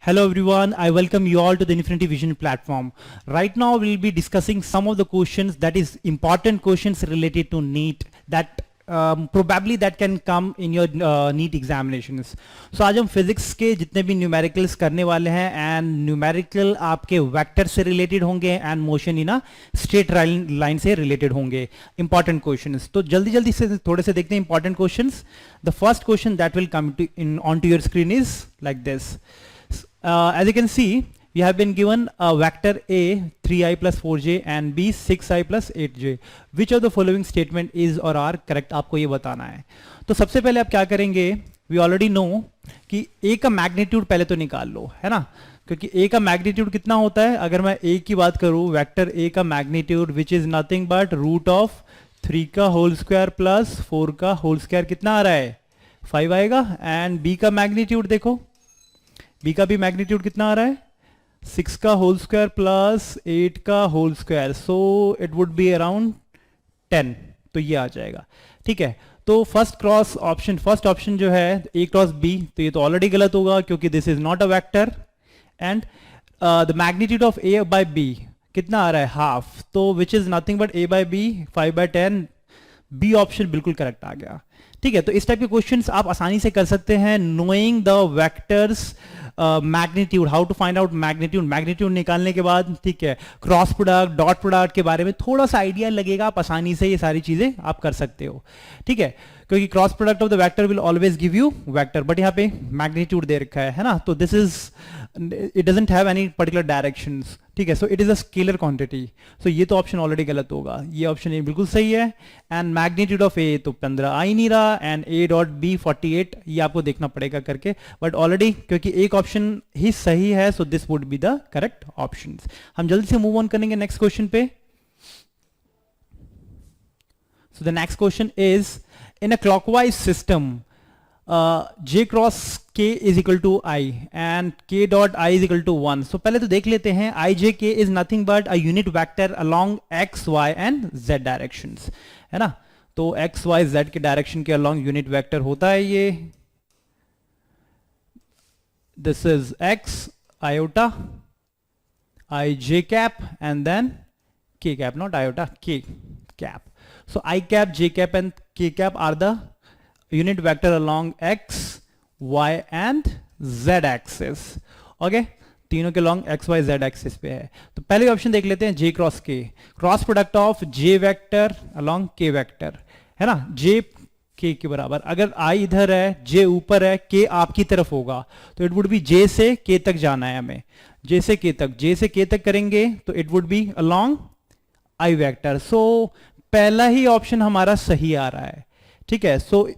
Hello everyone, I welcome you all to the Infinity Vision platform. Right now we'll be discussing some of the questions that is important questions related to NEET that probably that can come in your NEET examinations. So आज हम physics के जितने भी numericals करने वाले हैं and numerical आपके vector से related होंगे and motion in a straight line से related होंगे. Important questions. तो जल्दी से थोड़े से देखते हैं important questions. The first question that will come onto your screen is like this. As you can see, we have been given a vector A 3i plus 4j and B 6i plus 8j. Which of the following statement is or are correct? आपको ये बताना है. तो सबसे पहले आप क्या करेंगे? We already know कि A का मैग्नीट्यूड पहले तो निकाल लो, है ना? क्योंकि A का मैग्नीट्यूड कितना होता है? अगर मैं A की बात करूँ, वेक्टर A का magnitude which is nothing but root of 3 का होल स्क्वायर प्लस 4 का होल स्क्वायर कितना आ रहा है? 5 आएगा. एंड B का मैग्नीट्यूड देखो, B का भी मैग्नीट्यूड कितना आ रहा है? 6 का होल स्क्वायर प्लस 8 का whole square, so it would be around 10. तो ये आ जाएगा. ठीक है. तो फर्स्ट ऑप्शन जो है A क्रॉस B, तो ये तो ऑलरेडी गलत होगा क्योंकि this is not a vector. And the magnitude of A by B कितना आ रहा है? हाफ. तो which is nothing but A by B 5/10. B option बिल्कुल करेक्ट आ गया. ठीक है. तो इस टाइप के क्वेश्चंस आप आसानी से कर सकते हैं knowing the vectors magnitude. How to find out magnitude निकालने के बाद, ठीक है, क्रॉस प्रोडक्ट, डॉट प्रोडक्ट के बारे में थोड़ा सा आइडिया लगेगा. आप आसानी से ये सारी चीजें आप कर सकते हो. ठीक है. क्योंकि cross product of the vector will always give you vector, but यहाँ पे मैग्नीट्यूड दे रखा है ना. तो this is it doesn't have any particular directions. ठीक है. So it is a scalar quantity. So ये तो ऑप्शन ऑलरेडी गलत होगा. ये ऑप्शन ये बिल्कुल सही है. एंड मैग्नीट्यूड ऑफ ए तो 15 आ ही नहीं रहा. एंड ए डॉट बी 48, ये आपको देखना पड़ेगा करके. बट ऑलरेडी क्योंकि एक ऑप्शन ही सही है, so this would be the correct option. हम जल्दी से मूव ऑन करेंगे नेक्स्ट क्वेश्चन पे. So the next question is in a clockwise system, j cross k is equal to I and k dot I is equal to 1. So पहले तो देख लेते हैं. I j k is nothing but a unit vector along x, y and z directions, है ना. तो x, y, z के direction के along unit vector होता है ये. This is x iota I j cap and then k cap, not iota, k cap. So I cap, j cap and k cap are the unit vector along x, y and z axis. Okay? तीनों के along x, y, z axis पे है. तो पहले option देख लेते हैं j cross k. Cross product of j vector along k vector, है ना. j k के बराबर. अगर I इधर है, j ऊपर है, k आपकी तरफ होगा, तो इट वुड बी j से k तक जाना है हमें. j से k तक करेंगे तो it would be along I vector. So पहला ही ऑप्शन हमारा सही आ रहा है. ठीक है. सो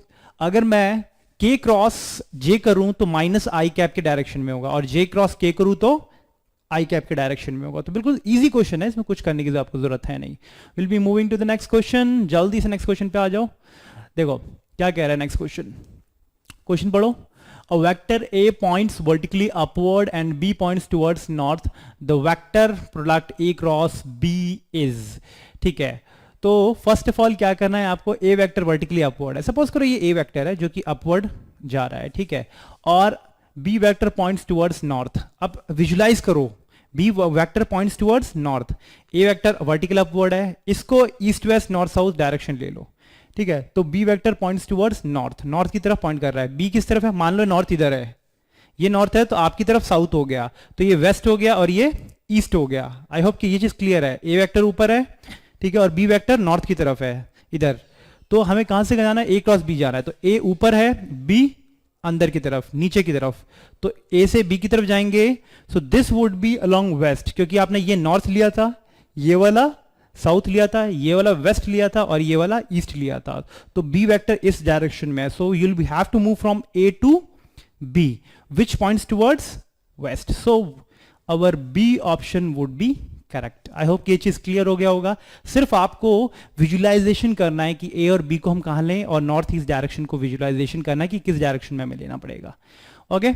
अगर मैं k क्रॉस j करूं तो माइनस आई कैप के डायरेक्शन में होगा, और j क्रॉस k करूं तो आई कैप के डायरेक्शन में होगा. तो बिल्कुल इजी क्वेश्चन है, इसमें कुछ करने की आपको जरूरत है नहीं. Will be moving to the next question. जल्दी से नेक्स्ट क्वेश्चन पे आ जाओ. देखो क्या कह रहा है नेक्स्ट क्वेश्चन. क्वेश्चन पढ़ो. A vector A points vertically upward and B points towards north. The vector product A cross B is. ठीक है. तो फर्स्ट ऑफ ऑल क्या करना है आपको, ए वेक्टर वर्टिकली अपवर्ड है. सपोज करो ये ए वेक्टर है जो कि अपवर्ड जा रहा है. ठीक है. और B vector points towards north. अब विजुलाइज करो, B vector points towards north, A vector vertical upward है, इसको east west north south direction ले लो. ठीक है. तो B vector points towards north की तरफ पॉइंट कर रहा है. बी किस तरफ है? मान लो नॉर्थ इधर है, ये नॉर्थ है, तो आपकी तरफ साउथ हो गया, तो ये वेस्ट हो गया और ये ईस्ट हो गया. आई होप कि ये चीज क्लियर है. ए वेक्टर ऊपर है, ठीक है, और बी वेक्टर नॉर्थ की तरफ है इधर. तो हमें कहां से जाना है? ए क्रॉस बी जाना है. तो ए ऊपर है, बी अंदर की तरफ, नीचे की तरफ. तो ए से बी की तरफ जाएंगे. So this would be along west, क्योंकि आपने ये नॉर्थ लिया था, ये वाला साउथ लिया था, ये वाला वेस्ट लिया था, और ये वाला ईस्ट लिया था. तो बी वेक्टर इस डायरेक्शन में है. So you will have to move from A to B which points towards west. So our B option would be correct. I hope ये चीज क्लियर हो गया होगा. सिर्फ आपको विजुलाइजेशन करना है कि ए और बी को हम कहां लें, और नॉर्थ ईस्ट डायरेक्शन को विजुलाइजेशन करना है कि किस डायरेक्शन में हमें लेना पड़ेगा. Okay,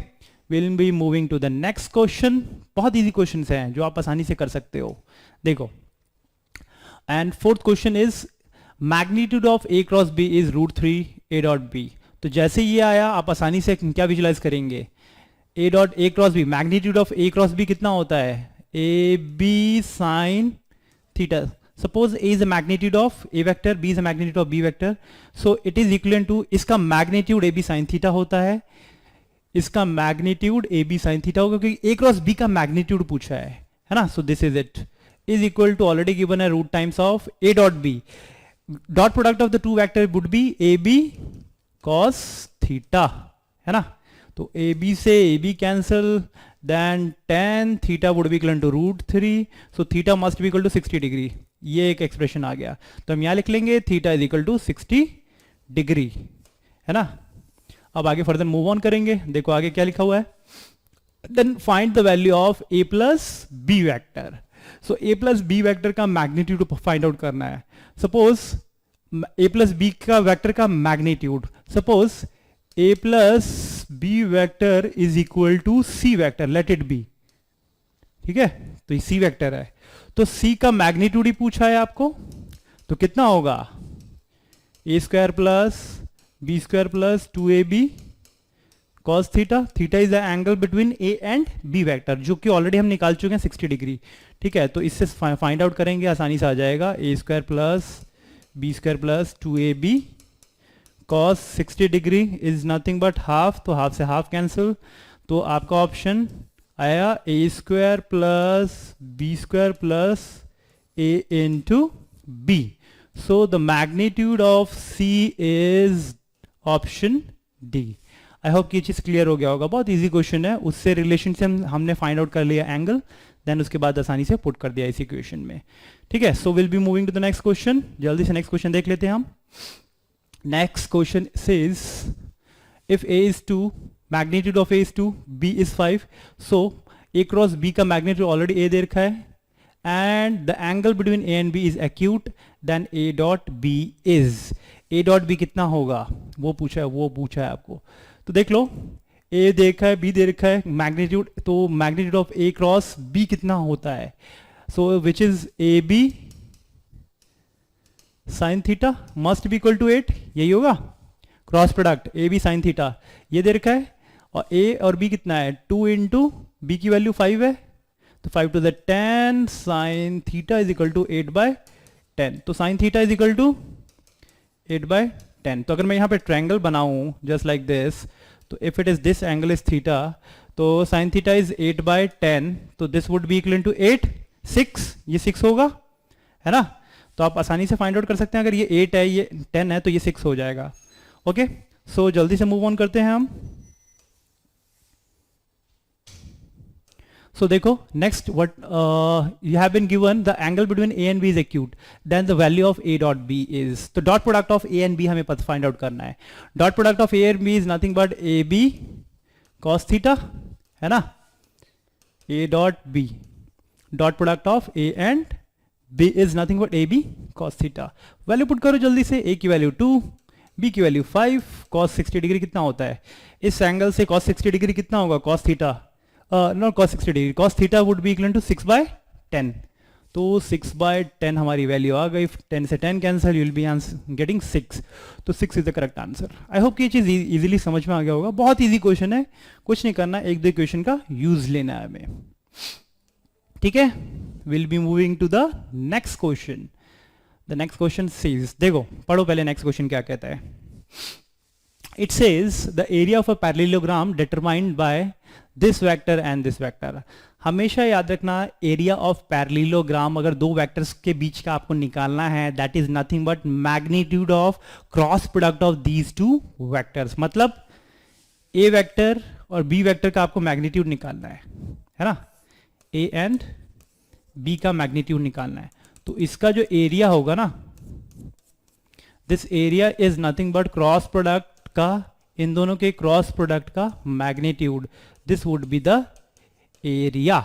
will be moving to the next question. बहुत इजी क्वेश्चंस हैं जो आप आसानी से कर सकते हो. देखो, and fourth question is magnitude of A cross B is √3 a dot B. तो जैसे ये आया, आप आसानी से क्या विजुलाइज करेंगे? A dot A cross B, magnitude of A cross B कितना होता है, A B sine theta. Suppose A is the magnitude of A vector, B is the magnitude of B vector, so it is equal to, इसका magnitude A B sine theta होता है, इसका magnitude A B sine theta होगा, क्योंकि A cross B का magnitude पूछा है ना. So this is it, is equal to already given है root times of A dot B. Dot product of the two vector would be A B cos theta, है ना. तो A B से A B cancel, then tan theta would be equal to root 3, so theta must be equal to 60 degree. ये एक expression आ गया, तो हम यहां लिख लेंगे theta is equal to 60 degree, है ना. अब आगे फर्दर मूव ऑन करेंगे, देखो आगे क्या लिखा हुआ है. Then find the value of A plus B vector. So A plus B vector का मैग्नीट्यूड फाइंड आउट करना है. सपोज ए प्लस बी का वैक्टर का magnitude, suppose A plus B vector is equal to C vector, let it be, ठीक है. तो ये C vector है, तो सी का मैग्नीट्यूड ही पूछा है आपको, तो कितना होगा, A square plus B square plus 2ab cos theta. Theta is the angle between A and B vector, जो कि ऑलरेडी हम निकाल चुके हैं 60 डिग्री, ठीक है. तो इससे फाइंड आउट करेंगे, आसानी से आ जाएगा, A square plus B square plus 2ab cos 60 degree is nothing but half, तो हाफ से हाफ कैंसिल, तो आपका ऑप्शन आया A square plus B square plus A into B. So the magnitude of C is option D. I hope कि ये चीज clear हो गया होगा, बहुत इजी क्वेश्चन है. उससे रिलेशन से हमने फाइंड आउट कर लिया एंगल, देन उसके बाद आसानी से पुट कर दिया इस इक्वेशन में, ठीक है. So will be moving to the next question. जल्दी से नेक्स्ट क्वेश्चन देख लेते हैं हम. Next question says if a is 2, magnitude of a is 2, b is 5, so a cross b का मैग्नीट्यूड ऑलरेडी a दे रखा है, and the angle between a and b is acute, then a dot b is, a dot b कितना होगा वो पूछा है आपको. तो देख लो, a देखा है, b दे रखा है, मैग्नीट्यूड, तो magnitude of a cross b कितना होता है, so which is A B sine theta must be equal to 8, यही होगा. Cross product A B sine theta ये दे रखा है, और a और b कितना है, 2 इंटू बी की वैल्यू 5 है, तो 5 to the 10 sine theta is equal to 8/10. तो sine theta is equal to 8/10. तो अगर मैं यहाँ पे ट्रायंगल बनाऊं जस्ट लाइक दिस, तो if it is this angle is theta, तो साइन थीटा इज 8/10, तो this would be equal to 8, 6, ये 6 होगा, है ना. तो आप आसानी से फाइंड आउट कर सकते हैं, अगर ये 8 है ये 10 है तो ये 6 हो जाएगा. ओके, सो जल्दी से मूव ऑन करते हैं हम. So देखो next what you have been given the angle between A and B is acute, then the value of A dot B is, तो dot product of A and B हमें find out करना है. Dot product of A and B is nothing but AB cos theta, है ना. A dot B, dot product of A and B is nothing but AB cos theta. Value put करो जल्दी से, A की value 2, B की value 5, cos 60 degree कितना होता है, इस एंगल से cos 60 डिग्री कितना होगा, cos theta not cos 60 degree, cos theta would be equal to 6/10. तो 6/10 हमारी वैल्यू आ गई, 10 से 10 cancel, you will be getting 6. तो 6 is the correct answer. I hope कि ये चीज इजीली समझ में आ गया होगा. बहुत इजी क्वेश्चन है, कुछ नहीं करना, एक दो क्वेश्चन का यूज लेना है हमें, ठीक है. Will be moving to the next question. The next question says, देखो पढ़ो पहले नेक्स्ट क्वेश्चन क्या कहता है. It says the area of a parallelogram determined by this vector and this vector. हमेशा याद रखना, एरिया ऑफ पैरेललोग्राम अगर दो वेक्टर्स के बीच का आपको निकालना है, that is nothing but magnitude of cross product of these two vectors. मतलब ए वेक्टर और बी वेक्टर का आपको मैग्नीट्यूड निकालना है ना, ए एंड बी का मैग्नीट्यूड निकालना है. तो इसका जो एरिया होगा ना, this area is nothing but cross product का, इन दोनों के क्रॉस प्रोडक्ट का magnitude. This would be the area.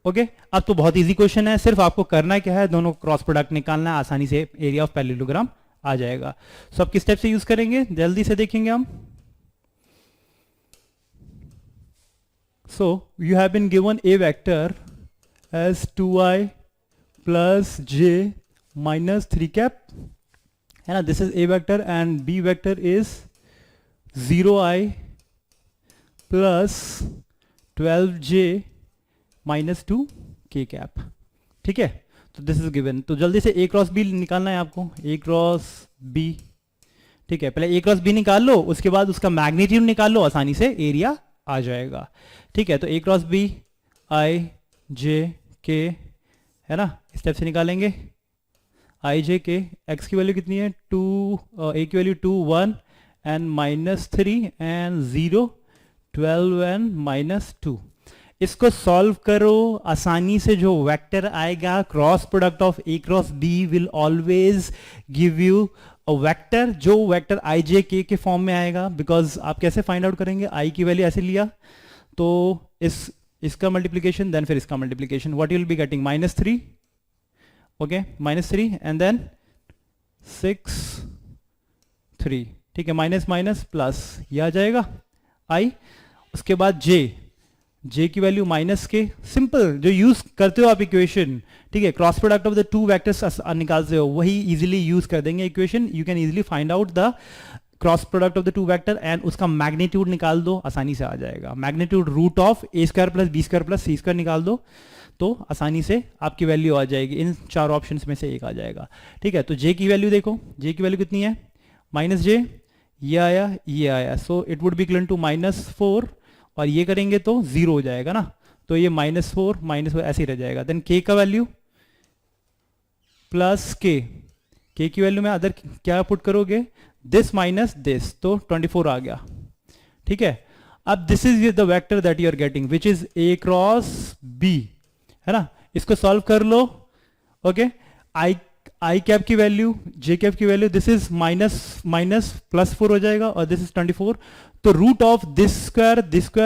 Okay, अब तो बहुत इजी क्वेश्चन है, सिर्फ आपको करना क्या है, दोनों क्रॉस प्रोडक्ट निकालना है, आसानी से एरिया ऑफ पैरेललोग्राम आ जाएगा. सो अब किस स्टेप से यूज करेंगे जल्दी से देखेंगे हम. So you have been given A vector as 2i plus j minus 3 cap, है ना. This is A vector and B vector is 0i plus 12j minus 2 k cap. ठीक है, तो दिस इज गिवन। तो जल्दी से a क्रॉस b निकालना है आपको, a क्रॉस b। ठीक है, पहले a क्रॉस b निकाल लो, उसके बाद उसका मैग्नीट्यूड निकाल लो, आसानी से एरिया आ जाएगा। ठीक है, तो a cross b i j k है ना, स्टेप से निकालेंगे। i j k, x की वैल्यू कितनी है 2, a की value 2 1 and minus 3 and 0 12 and minus 2। इसको सॉल्व करो, आसानी से जो वेक्टर आएगा cross product of a cross b will always give you a vector, जो वेक्टर i j k के फॉर्म में आएगा। बिकॉज आप कैसे फाइंड आउट करेंगे, i की वैल्यू ऐसे लिया तो इसका मल्टीप्लीकेशन देन फिर इसका multiplication, what you will be getting -3, okay -3 and then 6 3। ठीक है, माइनस माइनस प्लस, ये आ जाएगा i। उसके बाद j की वैल्यू माइनस के, सिंपल जो यूज करते हो आप इक्वेशन। ठीक है, cross product of the two vectors निकालते हो, वही इजीली यूज कर देंगे equation. You can easily find out the cross product of the two vector and उसका मैग्नीट्यूड निकाल दो, आसानी से आ जाएगा। Magnitude root of a square plus b square plus c square निकाल दो, तो आसानी से आपकी वैल्यू आ जाएगी। इन चार ऑप्शंस में से एक आ जाएगा। ठीक है, तो j की वैल्यू देखो, j की वैल्यू कितनी है -j, ये आया, so it would be equal to -4, और ये करेंगे तो 0 हो जाएगा ना, तो ये -4 ऐसे ही रह जाएगा। देन k का वैल्यू प्लस k की वैल्यू में अदर क्या पुट करोगे, दिस माइनस दिस, तो 24 आ गया। ठीक है, अब this is the vector that you are getting which is a cross b, है ना। इसको सॉल्व कर लो, ओके। i कैप की वैल्यू, j कैप की value, this is minus plus 4 हो जाएगा, और दिस इज 24, तो root of this square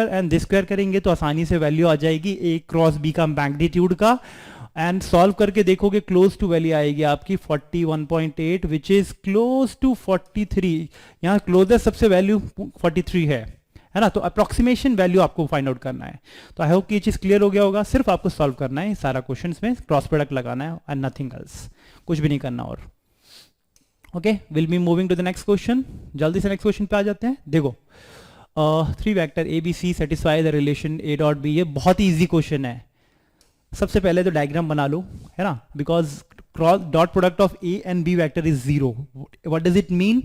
and this square करेंगे तो आसानी से वैल्यू आ जाएगी a क्रॉस b का मैग्नीट्यूड का। एंड सॉल्व करके देखोगे क्लोज टू वैल्यू आएगी आपकी 41.8 विच इज क्लोज टू 43। यहाँ क्लोजेस्ट सबसे वैल्यू 43 है ना, तो अप्रोक्सीमेशन वैल्यू आपको फाइंड आउट करना है। तो आई होप कि ये चीज क्लियर हो गया होगा। सिर्फ आपको सॉल्व करना है सारा क्वेश्चंस में, क्रॉस प्रोडक्ट लगाना है एंड नथिंग एल्स, कुछ भी नहीं करना। और okay, will be moving to the next question. जल्दी से नेक्स्ट क्वेश्चन पे आ जाते हैं। देखो, 3 vector A B C satisfy the relation a dot B, ये बहुत ही ईजी क्वेश्चन है। सबसे पहले तो डायग्राम बना लो, है ना, because cross dot product of A and B vector is 0। What does it mean,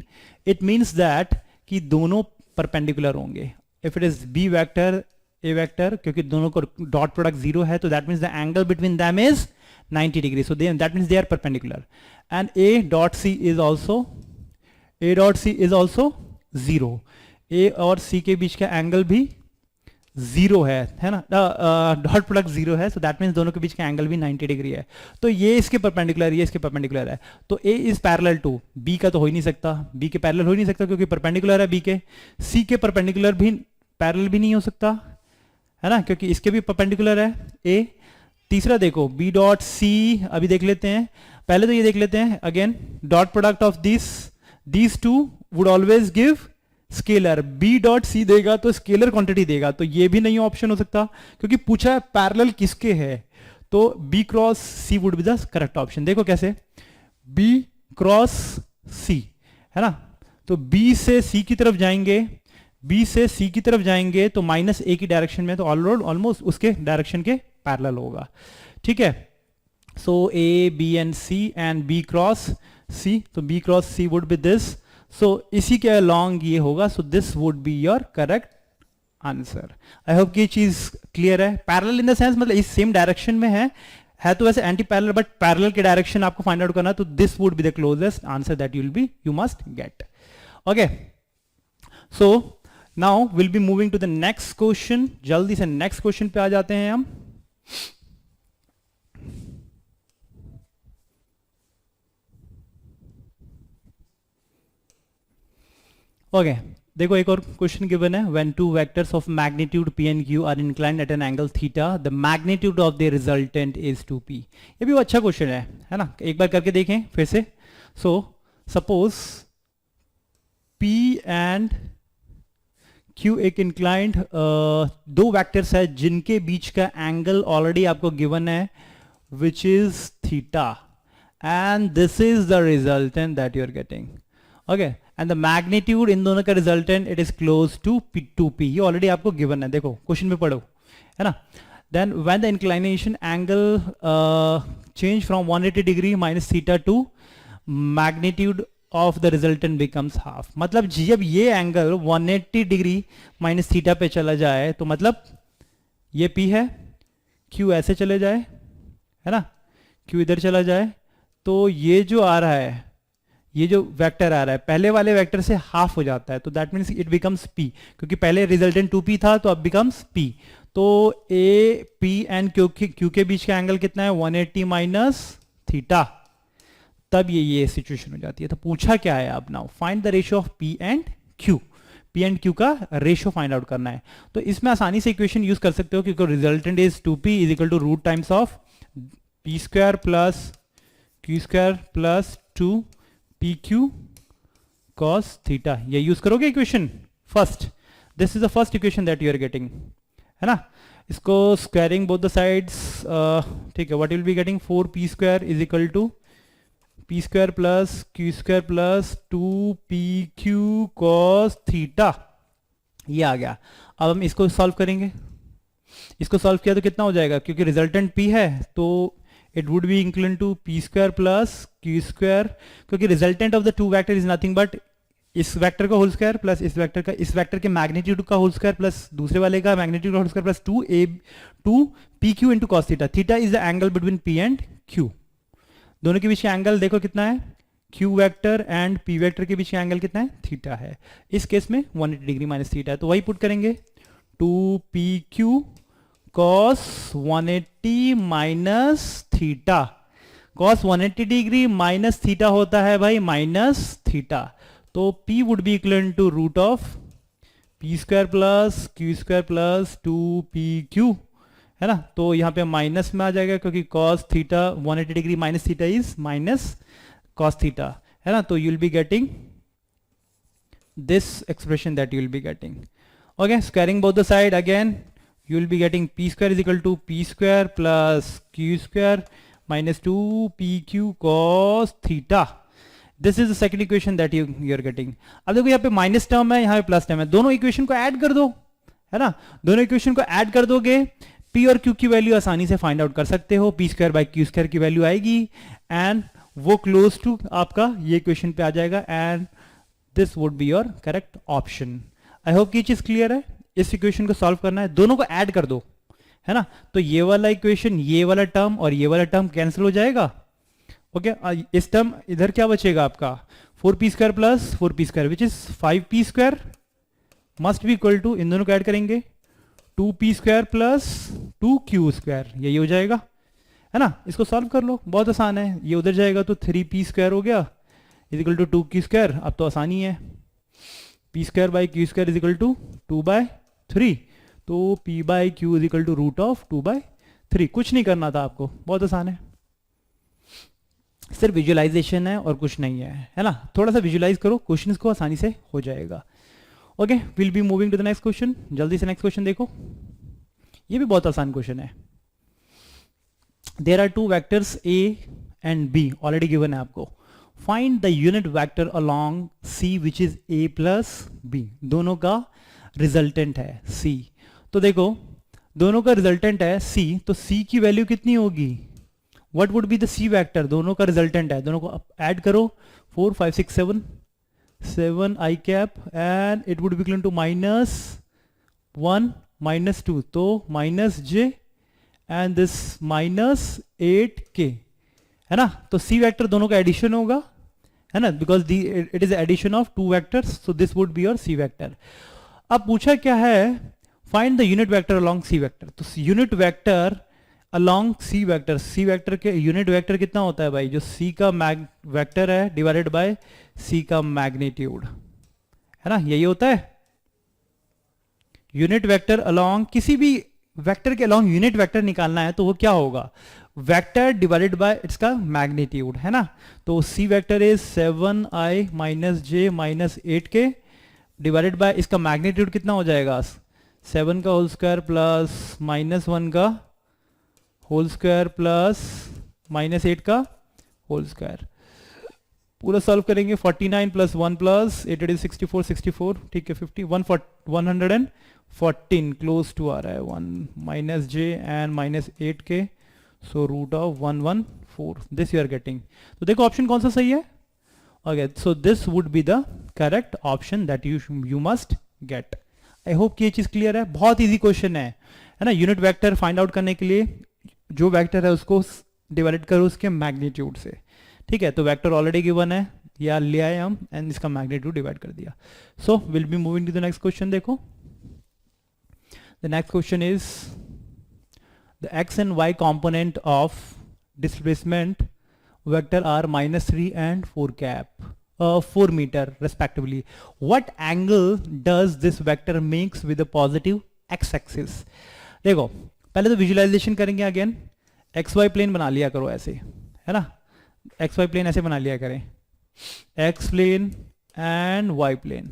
it means that कि दोनों परपेंडिकुलर होंगे। If it is B vector A vector, क्योंकि दोनों को डॉट प्रोडक्ट 0 है, तो that means the angle between them is 90 degree, so that means they are perpendicular. And a dot c is also 0। a और c के बीच का angle भी 0 है ना, डॉट प्रोडक्ट 0 है, सो दैट मीन्स दोनों के बीच का एंगल भी 90 डिग्री है। तो ये इसके परपेंडिकुलर, ये इसके परपेंडिकुलर है, तो a is parallel to b का तो हो ही नहीं सकता, b के पैरेलल हो ही नहीं सकता क्योंकि परपेंडिकुलर है b के। c के परपेंडिकुलर भी पैरेलल भी नहीं हो सकता, है ना, क्योंकि इसके भी परपेंडिकुलर है a। तीसरा देखो b डॉट c, अभी देख लेते हैं, पहले तो ये देख लेते हैं again, dot product of these to would always give scalar. b dot c देगा तो स्केलर क्वांटिटी देगा, तो ये भी नहीं ऑप्शन हो सकता क्योंकि पूछा है पैरेलल किसके है, तो b cross c would be the correct option. देखो कैसे, b क्रॉस c, है ना, तो b से c की तरफ जाएंगे, b से c की तरफ जाएंगे तो माइनस a की डायरेक्शन में, तो ऑलमोस्ट उसके डायरेक्शन के पैरेलल होगा। ठीक है, so a b and c and b cross c, तो b cross c would be this, so इसी के अलॉन्ग ये होगा, so this would be your correct answer. I hope कि ये चीज क्लियर है। पैरेलल इन द सेंस मतलब इस सेम डायरेक्शन में है तो वैसे एंटी पैरेलल, बट पैरेलल के डायरेक्शन आपको फाइंड आउट करना, तो this would be the closest answer that you must get. Okay, so now will be moving to the next question. जल्दी से नेक्स्ट क्वेश्चन पे आ जाते हैं हम। ओके, देखो एक और क्वेश्चन गिवन है, when two vectors of magnitude p and q are inclined at an angle theta, the magnitude of the resultant is 2p। ये भी वो अच्छा क्वेश्चन है ना, एक बार करके देखें फिर से। So suppose p and q एक इंक्लाइंड दो वेक्टर्स है जिनके बीच का एंगल ऑलरेडी आपको गिवन है which is theta, and this is the resultant that you are getting. Okay, and the magnitude इन दोनों का resultant it is close to two P, ये ऑलरेडी आपको गिवन है, देखो क्वेश्चन में पढ़ो, है ना. Then when the inclination angle change from 180 degree minus theta two magnitude of the resultant becomes half. मतलब जब ये एंगल 180 डिग्री माइनस थीटा पे चला जाए तो मतलब ये P है, Q ऐसे चले जाए, है ना, Q इधर चला जाए, तो ये जो आ रहा है, ये जो वेक्टर आ रहा है पहले वाले वेक्टर से हाफ हो जाता है, तो that means it becomes P, क्योंकि पहले रिजल्टेंट 2P था तो अब बिकम्स P. तो A, P एंड Q के बीच का एंगल कितना है 180 माइनस थीटा, तब ये सिचुएशन हो जाती है. तो पूछा क्या है अब, now find the ratio of P and Q. P and Q का रेशियो फाइंड आउट करना है. तो इसमें आसानी से इक्वेशन यूज कर सकते हो, क्योंकि resultant is 2P is equal to root times of P square plus Q square plus 2PQ cos theta. ये यूज करोगे equation first. This is the first equation that you are getting, है ना. इसको squaring both the sides, ठीक है, what will be getting 4P square is equal to P square plus Q square plus 2PQ cos theta. ये आ गया. अब हम इसको सॉल्व करेंगे. इसको सॉल्व किया तो कितना हो जाएगा, क्योंकि रिजल्टेंट P है तो it would be equal to P square plus Q square, क्योंकि resultant of the two vector is nothing but इस वेक्टर का होल स्क्वायर प्लस इस वेक्टर के मैग्नीट्यूड का होल स्क्वायर प्लस दूसरे वाले का मैग्नीट्यूड का whole square plus 2PQ into cos theta. Theta is the angle between P and Q. दोनों के बीच का एंगल देखो कितना है, Q vector and P vector के बीच का एंगल कितना है, थीटा है. इस केस में 180 डिग्री माइनस थीटा है, तो वही पुट करेंगे 2PQ cos 180 minus theta. cos 180 degree minus theta होता है भाई माइनस थीटा, तो P would be equal to root of P square plus Q square plus 2PQ, है ना. तो यहाँ पे माइनस में आ जाएगा, क्योंकि cos theta 180 degree minus theta is minus cos theta, है ना. तो you will be getting this expression that you will be getting. Okay, squaring both the side again you will be getting P square is equal to P square plus Q square minus 2PQ cos theta. This is the second equation that you are getting. अब देखो यहाँ पे minus term है, यहाँ पे plus term है, दोनों equation को ऐड कर दो, है ना. दोनों इक्वेशन को ऐड कर दोगे, P और Q की वैल्यू आसानी से फाइंड आउट कर सकते हो. P square by Q square की वैल्यू आएगी एंड वो क्लोज टू आपका ये इक्वेशन पे आ जाएगा and this would be your correct option. I hope ये चीज क्लियर है. इस इक्वेशन को सॉल्व करना है, दोनों को ऐड कर दो, है ना. तो ये वाला इक्वेशन, ये वाला टर्म और ये वाला टर्म कैंसिल हो जाएगा. ओके, इस टर्म इधर क्या बचेगा आपका 4P square plus 4P square which is 5P square must be equal to, इन दोनों को ऐड करेंगे 2P square plus 2Q square, यही हो जाएगा, है ना. इसको सॉल्व कर लो, बहुत आसान है. ये उधर जाएगा तो 3P स्क्वायर हो गया is equal to 2Q square. अब तो आसानी है, P square by Q square is equal to 2/3, तो P by Q is equal to root of 2/3. कुछ नहीं करना था आपको, बहुत आसान है, सिर्फ विजुअलाइजेशन है और कुछ नहीं है, है ना. थोड़ा सा विजुअलाइज करो, क्वेश्चंस को आसानी से हो जाएगा. Okay, will be moving to the next question. जल्दी से नेक्स्ट क्वेश्चन देखो, ये भी बहुत आसान क्वेश्चन है. There are two vectors A and B already given है आपको. Find the unit vector along C which is A plus B. दोनों का रिजल्टेंट है C. तो देखो दोनों का रिजल्टेंट है C, तो C की वैल्यू कितनी होगी, what would be the C vector. दोनों का रिजल्टेंट है, दोनों को ऐड करो 4 5 6 7 I cap and it would be equal to -1 -2, तो -j एंड दिस -8k, है ना. तो C वेक्टर दोनों का एडिशन होगा, है ना, because it is addition of two vectors, so this would be your C vector. अब पूछा क्या है, find the unit vector along C vector. तो unit vector along C vector, C vector के यूनिट वेक्टर कितना होता है भाई, जो C का वेक्टर है डिवाइडेड बाय C का मैग्नीट्यूड, है ना, यही होता है. यूनिट वेक्टर अलोंग, किसी भी वेक्टर के अलोंग यूनिट वेक्टर निकालना है तो वो क्या होगा, वेक्टर डिवाइडेड बाय इसका मैग्नीट्यूड, है ना. तो C vector is 7i minus j minus 8k divided by इसका मैग्नीट्यूड कितना हो जाएगा, 7 का होल स्क्वायर प्लस -1 का होल स्क्वायर प्लस -8 का होल स्क्वायर. पूरा सॉल्व करेंगे 49 प्लस 1 प्लस 8 इज 64 64 ठीक है 50 114 क्लोज टू आ रहा है 1 माइनस जे एंड माइनस 8 के so root of 114 this you are getting. तो देखो ऑप्शन कौन सा सही है। Okay so this would be the correct option that you must get. I hope कि ये चीज क्लियर है। बहुत इजी क्वेश्चन है ना। यूनिट वेक्टर फाइंड आउट करने के लिए जो वेक्टर है उसको डिवाइड करो उसके मैग्नीट्यूड से, ठीक है। तो वेक्टर ऑलरेडी गिवन है या ले आए हम एंड इसका मैग्नीट्यूड डिवाइड कर दिया। So will be moving to the next question. देखो the next question is the X and Y component of displacement vector are -3 and 4 cap 4 meter respectively. What angle does this vector makes with the positive x-axis? देखो पहले तो visualisation करेंगे। Again xy plane बना लिया करो ऐसे, है ना। xy प्लेन ऐसे बना लिया करें, x plane and y plane.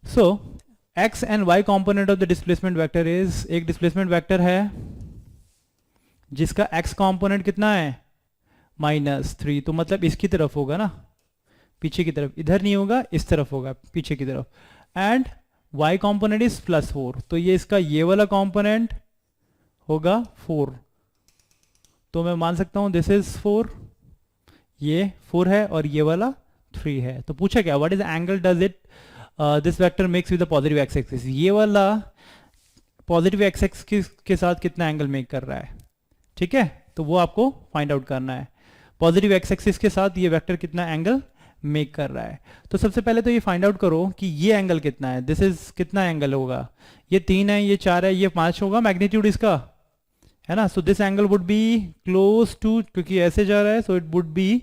So x and y component of the displacement vector is, एक डिस्प्लेसमेंट वेक्टर है जिसका x कंपोनेंट कितना है -3, तो मतलब इसकी तरफ होगा ना, पीछे की तरफ, इधर नहीं होगा इस तरफ होगा पीछे की तरफ। एंड y कंपोनेंट इज +4, तो ये इसका ये वाला कंपोनेंट होगा 4, तो मैं मान सकता हूं दिस इज 4, ये 4 है और ये वाला 3 है। तो पूछा क्या, what is the angle does it this vector makes with the positive x axis. ये वाला पॉजिटिव एक्स एक्सिस के साथ कितना एंगल मेक कर रहा है, ठीक है, तो वो आपको फाइंड आउट करना है। पॉजिटिव एक्स एक्सिस के साथ ये वेक्टर कितना एंगल मेक कर रहा है। तो सबसे पहले तो ये फाइंड आउट करो कि ये एंगल कितना है, दिस इज कितना एंगल होगा, ये 3 है, ये 4 है, ये 5 होगा मैग्नीट्यूड इसका, है ना। So this angle would be close to, क्योंकि ऐसे जा रहा है, so it would be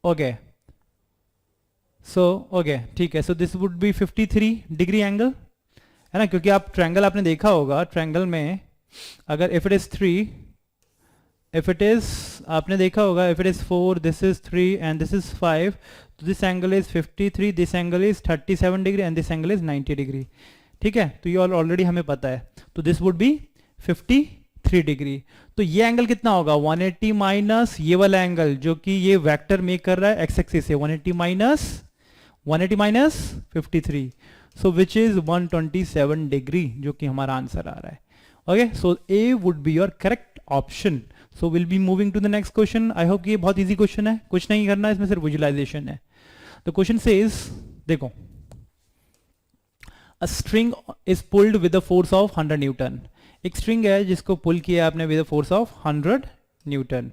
okay, so okay ठीक है। So this would be 53 degree angle, है ना, क्योंकि आप ट्रायंगल आपने देखा होगा, ट्रायंगल में अगर if it is 3, if it is आपने देखा होगा if it is 4, this is 3 and this is 5, तो this angle is 53, this angle is 37 degree and this angle is 90 degree, ठीक है। तो ये ऑलरेडी हमें पता है, तो दिस वुड बी 53 डिग्री। तो ये एंगल कितना होगा 180 माइनस ये वाला एंगल जो कि ये वेक्टर मेक कर रहा है एक्स एक्सिस से, 180 minus 53, so which is 127 degree, जो कि हमारा आंसर आ रहा है। Okay so A would be your correct option. So will be moving to the next question. I hope ये बहुत इजी क्वेश्चन है, कुछ नहीं करना है इसमें, सिर्फ विजुअलाइजेशन है। द क्वेश्चन सेज, देखो a string is pulled with the force of 100 Newton. एक स्ट्रिंग है जिसको पुल किया आपने with the force of 100 Newton,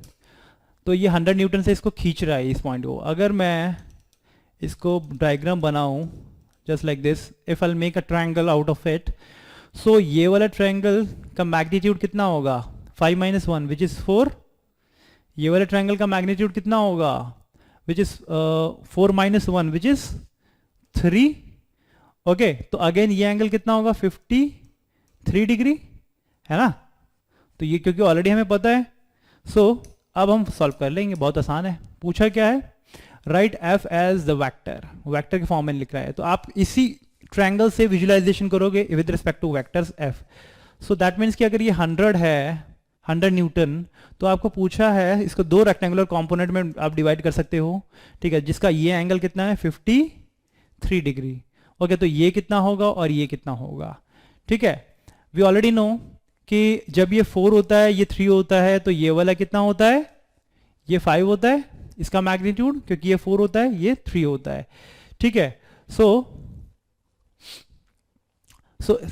तो ये 100 न्यूटन से इसको खींच रहा है इस पॉइंट को। अगर मैं इसको डायग्राम बनाऊं just like this, if I make a triangle out of it, so ये वाला ट्रायंगल का मैग्नीट्यूड कितना होगा 5 - 1 विच इज 4, ये वाले ट्रायंगल का मैग्नीट्यूड कितना होगा विच इज 4 - 1 विच इज 3। ओके तो अगेन ये एंगल कितना होगा 53 डिग्री, है ना। तो ये क्योंकि ऑलरेडी हमें पता है, सो अब हम सॉल्व कर लेंगे, बहुत आसान है। पूछा क्या है, write F as the vector, vector के फॉर्म में लिख रहा है, तो आप इसी ट्रायंगल से विजुअलाइजेशन करोगे with respect two vectors F. So that means कि अगर ये 100 है 100 न्यूटन, तो आपको पूछा है इसको 2 रेक्टेंगुलर कंपोनेंट में आप डिवाइड कर सकते हो, ठीक है, जिसका ये एंगल कितना है 53 डिग्री। ओके तो ये कितना होगा और ये कितना होगा, ठीक है। वी ऑलरेडी नो कि जब ये 4 होता है ये 3 होता है, तो ये वाला कितना होता है, ये 5 होता है इसका मैग्नीट्यूड, क्योंकि ये 4 होता है ये 3 होता है, ठीक है। सो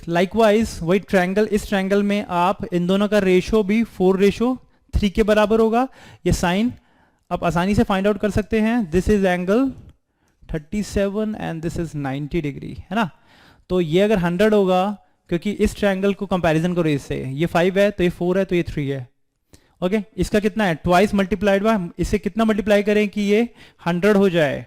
लाइकवाइज वही ट्रायंगल, इस ट्रायंगल में आप इन दोनों का रेशो भी 4:3 के बराबर होगा। ये साइन आप आसानी से फाइंड आउट कर सकते हैं, this is angle 37 and this is 90 degree, है ना। तो ये अगर 100 होगा, क्योंकि इस ट्रायंगल को कंपैरिजन करो इससे, ये 5 है तो ये 4 है तो ये 3 है। ओके इसका कितना है ट्वाइस मल्टीप्लाइड बाय, इसे कितना मल्टीप्लाई करें कि ये 100 हो जाए,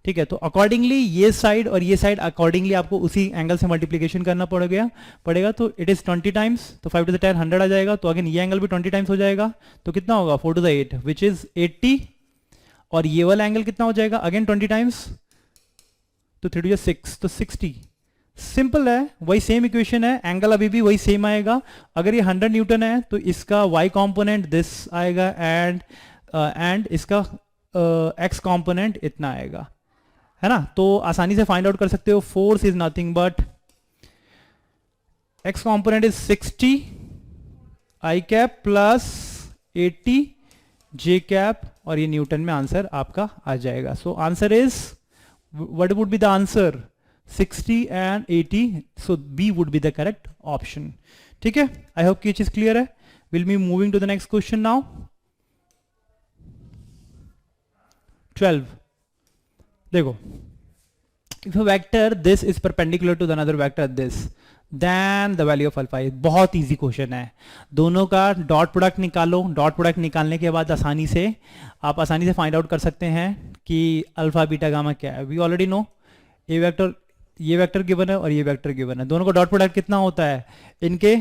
ठीक है। तो अकॉर्डिंगली ये साइड और ये साइड अकॉर्डिंगली आपको उसी एंगल से मल्टीप्लिकेशन करना पड़ेगा। तो इट इज 20 टाइम्स, तो 5 to the 10 100 आ जाएगा, तो अगेन ये एंगल भी 20 टाइम्स हो जाएगा, तो कितना होगा 4 to the 8 विच इज 80, और ये वाला एंगल कितना हो जाएगा अगेन 20 टाइम्स, तो 3 to the 6 तो 60। सिंपल है, वही सेम इक्वेशन है, एंगल अभी भी वही सेम आएगा। अगर ये 100 न्यूटन है तो इसका y कंपोनेंट दिस आएगा एंड एंड इसका एक्स कंपोनेंट इतना आएगा, है ना। तो आसानी से फाइंड आउट कर सकते हो, force is nothing but x component is 60 I cap plus 80 J cap, और ये न्यूटन में आंसर आपका आ जाएगा। So answer is, what would be the answer, 60 and 80, so B would be the correct option. ठीक है, आई होप कि ये चीज क्लियर है। Will be moving to the next question now. 12, देखो, if a vector this is perpendicular to the another vector this, then the value of alpha is, बहुत easy question है। दोनों का डॉट प्रोडक्ट निकालो, डॉट प्रोडक्ट निकालने के बाद आसानी से आप आसानी से फाइंड आउट कर सकते हैं कि अल्फा बीटा गामा क्या है। We already know A vector, ये वेक्टर गिवन है और ये वेक्टर गिवन है, दोनों का डॉट प्रोडक्ट कितना होता है, इनके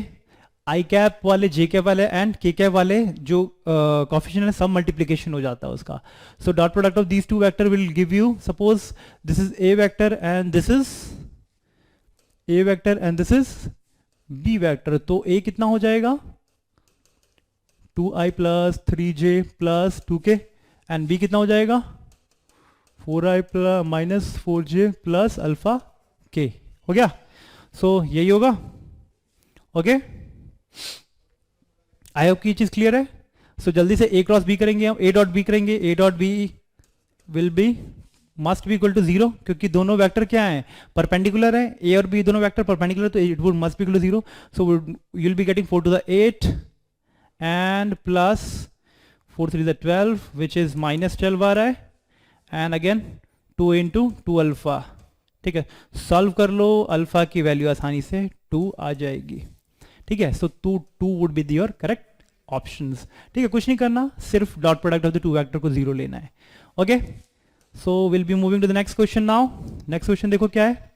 आई कैप वाले, जे कैप वाले एंड के कैप वाले जो कोफिशिएंट है सब मल्टीप्लिकेशन हो जाता है उसका। So dot product of these two vector will give you, suppose this is A vector and this is A vector and this is B vector, तो ए कितना हो जाएगा 2i plus 3j plus 2k, and B कितना हो जाएगा 4i plus minus 4j plus alpha k, हो गया। सो यही होगा, ओके। आई होप की ये चीज क्लियर है। सो जल्दी से ए क्रॉस बी करेंगे हम, ए डॉट बी करेंगे, A dot B will be must be equal to 0, क्योंकि दोनों वेक्टर क्या हैं, परपेंडिकुलर है, ए और बी दोनों वेक्टर परपेंडिकुलर, तो it would must be equal to 0। So you will be getting 4 to the 8 and plus 4 3 the 12 which is minus 12 आ रहा है, एंड अगेन 2 into 2 अल्फा। ठीक है, सॉल्व कर लो, अल्फा की वैल्यू आसानी से 2 आ जाएगी। ठीक है, so 2 would be your correct options. ठीक है, कुछ नहीं करना, सिर्फ dot product of the two vector को 0 लेना है। Okay, so will be moving to the next question now. Next question देखो क्या है,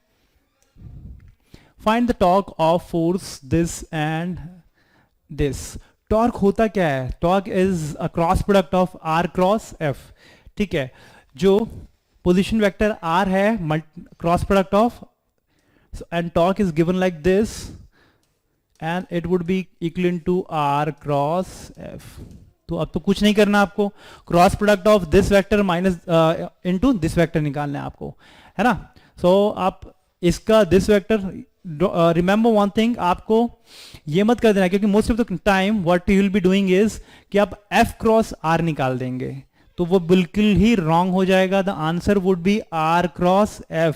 find the torque of force this and this. Torque होता क्या है, torque is a cross product of R cross F. ठीक है, जो पोजिशन वेक्टर आर है, cross product of, and torque is given like this and it would be equivalent to r cross f। तो अब तो कुछ नहीं करना आपको, cross product of this vector minus into this vector निकालना है आपको, है ना। सो आप इसका this vector, remember one thing, आपको ये मत कर देना, क्योंकि most of the time what you will be doing is कि आप f क्रॉस r निकाल देंगे, तो वो बिल्कुल ही रॉन्ग हो जाएगा। The answer would be r cross f,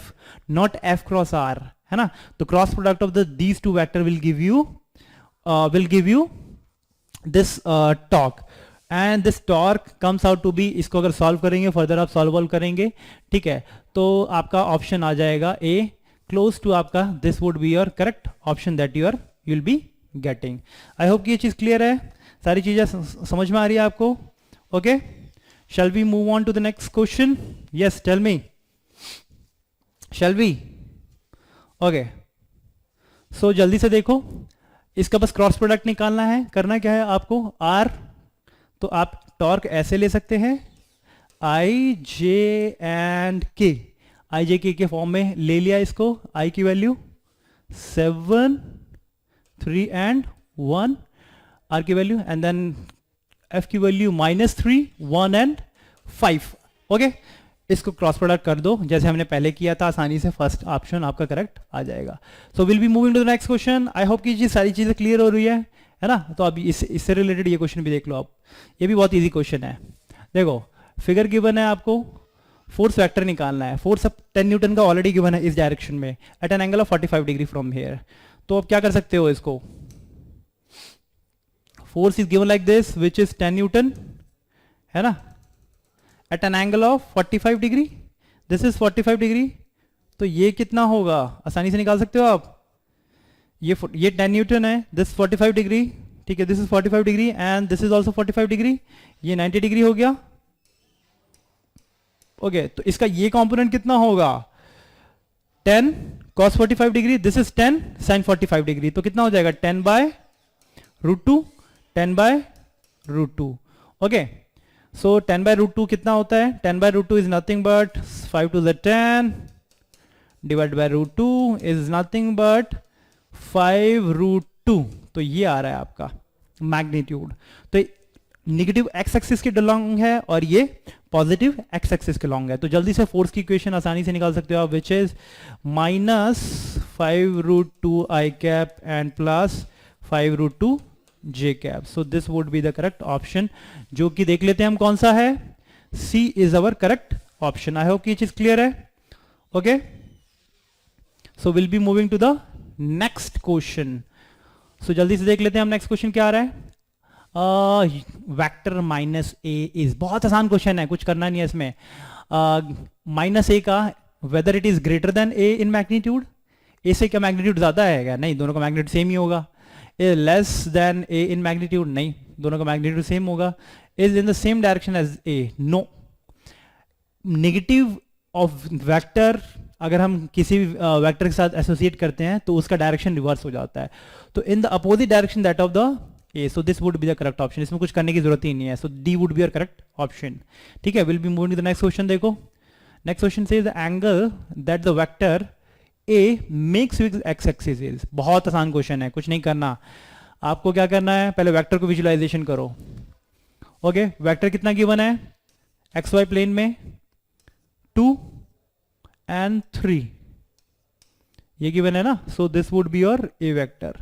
not f cross r, है ना। तो cross product of the these two vector will give you this torque, and this torque comes out to be, इसको अगर solve करेंगे, further आप solve करेंगे, ठीक है, तो आपका ऑप्शन आ जाएगा ए, क्लोज टू आपका, this would be your correct option that you will be getting. I hope कि ये चीज क्लियर है, सारी चीजें समझ में आ रही है आपको। Okay, shall we move on to the next question? Yes, tell me, shall we? Okay, so जल्दी से देखो, इसका बस क्रॉस प्रोडक्ट निकालना है। करना क्या है आपको, आर, तो आप टॉर्क ऐसे ले सकते हैं, आई जे एंड के, आई जे के फॉर्म में ले लिया इसको, आई की वैल्यू 7 3 and 1, आर की वैल्यू, एंड देन एफ की वैल्यू -3 1 and 5। ओके, इसको क्रॉस प्रोडक्ट कर दो जैसे हमने पहले किया था, आसानी से फर्स्ट ऑप्शन आपका करेक्ट आ जाएगा। So will be moving to the next question. I hope कि ये सारी चीजें क्लियर हो रही है ना। तो अभी इससे रिलेटेड ये क्वेश्चन भी देख लो आप, ये भी बहुत इजी क्वेश्चन है। देखो, फिगर गिवन है, आपको फोर्स वेक्टर निकालना है। फोर्स अब 10 न्यूटन का ऑलरेडी गिवन है इस डायरेक्शन में, at an angle of 45 degree from here. तो अब क्या कर सकते हो इसको, force is given like this which is 10 newton, है ना, at an angle of 45 degree, this is 45 degree, तो ये कितना होगा आसानी से निकाल सकते हो आप। ये 10 न्यूटन है, दिस 45 डिग्री, ठीक है, this is 45 degree and this is also 45 degree, ये 90 डिग्री हो गया। ओके, तो इसका ये कंपोनेंट कितना होगा, 10 cos 45 degree, this is 10 sin 45 degree, तो कितना हो जाएगा 10/√2, 10/√2। ओके, सो 10/√2 कितना होता है, 10/√2 is nothing but 5 to the 10 divide by √2 is nothing but 5√2, तो ये आ रहा है आपका मैग्नीट्यूड। तो नेगेटिव एक्स एक्सिस के लॉन्ग है और ये पॉजिटिव एक्स एक्सिस के लॉन्ग है। तो जल्दी से फोर्स की इक्वेशन आसानी से निकाल सकते हो आप, which is -5√2 I cap and plus 5√2 J cap. So this would be the correct option, जो कि देख लेते हैं हम कौन सा है। C is our correct option. I hope ये चीज क्लियर है। Okay, so will be moving to the next question. So जल्दी से देख लेते हैं हम नेक्स्ट क्वेश्चन क्या आ रहा है। वेक्टर माइनस ए इज, बहुत आसान क्वेश्चन है, कुछ करना नहीं है इसमें। माइनस ए का whether it is greater than A in magnitude, A से क्या मैग्नीट्यूड ज्यादा है क्या? नहीं, दोनों का मैग्नीट्यूड सेम ही होगा। A less than A in magnitude, नहीं, दोनों का मैग्नीट्यूड सेम होगा। Is in the same direction as A, no. Negative of vector अगर हम किसी वेक्टर के साथ एसोसिएट करते हैं तो उसका डायरेक्शन रिवर्स हो जाता है, तो in the opposite direction that of the A, so this would be the correct option. इसमें कुछ करने की जरूरत ही नहीं है, so D would be your correct option. ठीक है, will be moving to the next question. देखो नेक्स्ट क्वेश्चन से the angle that the vector A makes with X axis is, बहुत आसान क्वेश्चन है, कुछ नहीं करना। आपको क्या करना है, पहले वेक्टर को विजुअलाइजेशन करो। ओके, वेक्टर कितना गिवन है एक्स वाई प्लेन में, 2 and 3, ये गिवन है ना। So this would be your A vector,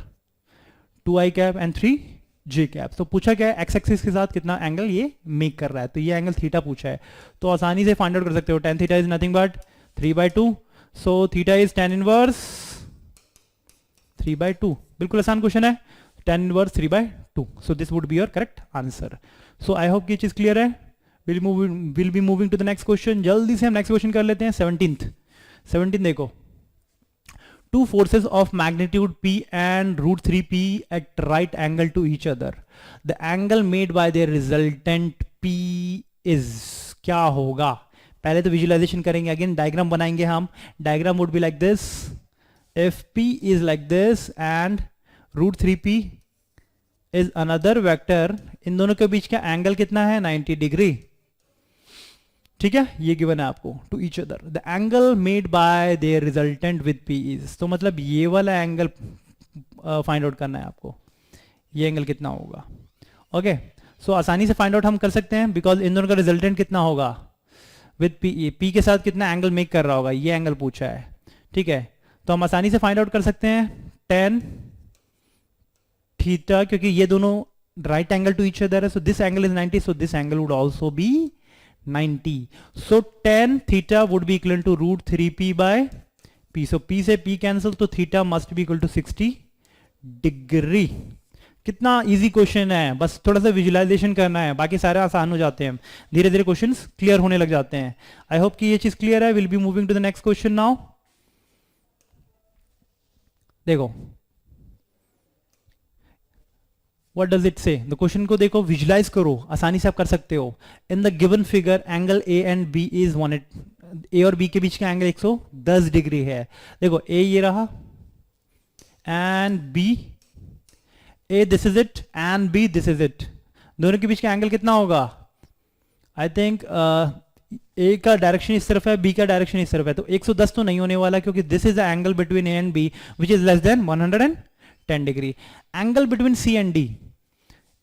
2 I cap and 3 J cap. तो पूछा क्या है, एक्स एक्सिस के साथ कितना एंगल ये मेक कर रहा है, तो ये एंगल थीटा पूछा है। तो आसानी से फाइंड आउट कर सकते हो, tan theta is nothing but 3/2, सो थीटा इज tan इनवर्स 3/2। बिल्कुल आसान क्वेश्चन है, tan inverse 3/2। So this would be your correct answer. So I hope ये चीज क्लियर है। Will be moving to the next question. जल्दी से हम नेक्स्ट क्वेश्चन कर लेते हैं। 17 देखो, two forces of magnitude P and √3P at right angle to each other. The angle made by their resultant P is, क्या होगा? पहले तो विजुअलाइजेशन करेंगे, अगेन डायग्राम बनाएंगे हम। Diagram would be like this, if P is like this and √3P is another vector, इन दोनों के बीच का एंगल कितना है, 90 डिग्री। ठीक है, ये गिवन है आपको, to each other the angle made by their resultant with P is, तो मतलब ये वाला एंगल फाइंड आउट करना है आपको, ये एंगल कितना होगा। ओके, सो आसानी से फाइंड आउट हम कर सकते हैं, बिकॉज इन दोनों का रिजल्टेंट कितना होगा विद पी, पी के साथ कितना एंगल मेक कर रहा होगा, ये एंगल पूछा है। ठीक है, तो हम आसानी से फाइंड आउट कर सकते हैं tan थीटा, क्योंकि ये दोनों right angle to each other है, so this angle is 90, so this angle would also be 90. So tan theta would be equal to √3p by p. So p से p cancel, तो theta must be equal to 60 degree. कितना easy question है, बस थोड़ा सा visualisation करना है, बाकी सारे आसान हो जाते हैं, धीरे धीरे क्वेश्चंस क्लियर होने लग जाते हैं। आई होप कि ये चीज क्लियर है। Will be moving to the next question now. देखो What does it say? The question को देखो, विजुलाइज करो, आसानी से आप कर सकते हो। In the given figure angle A and B is 180, A और बी के बीच का एंगल 110 डिग्री है। देखो ए ये रहा and B, A this is it and B this is it, दोनों के बीच का एंगल कितना होगा? आई थिंक ए का डायरेक्शन इस तरफ है, बी का डायरेक्शन इस तरफ है, तो 110 तो नहीं होने वाला, क्योंकि this is the angle between A and B which is less than 110 degree. Angle between C and D,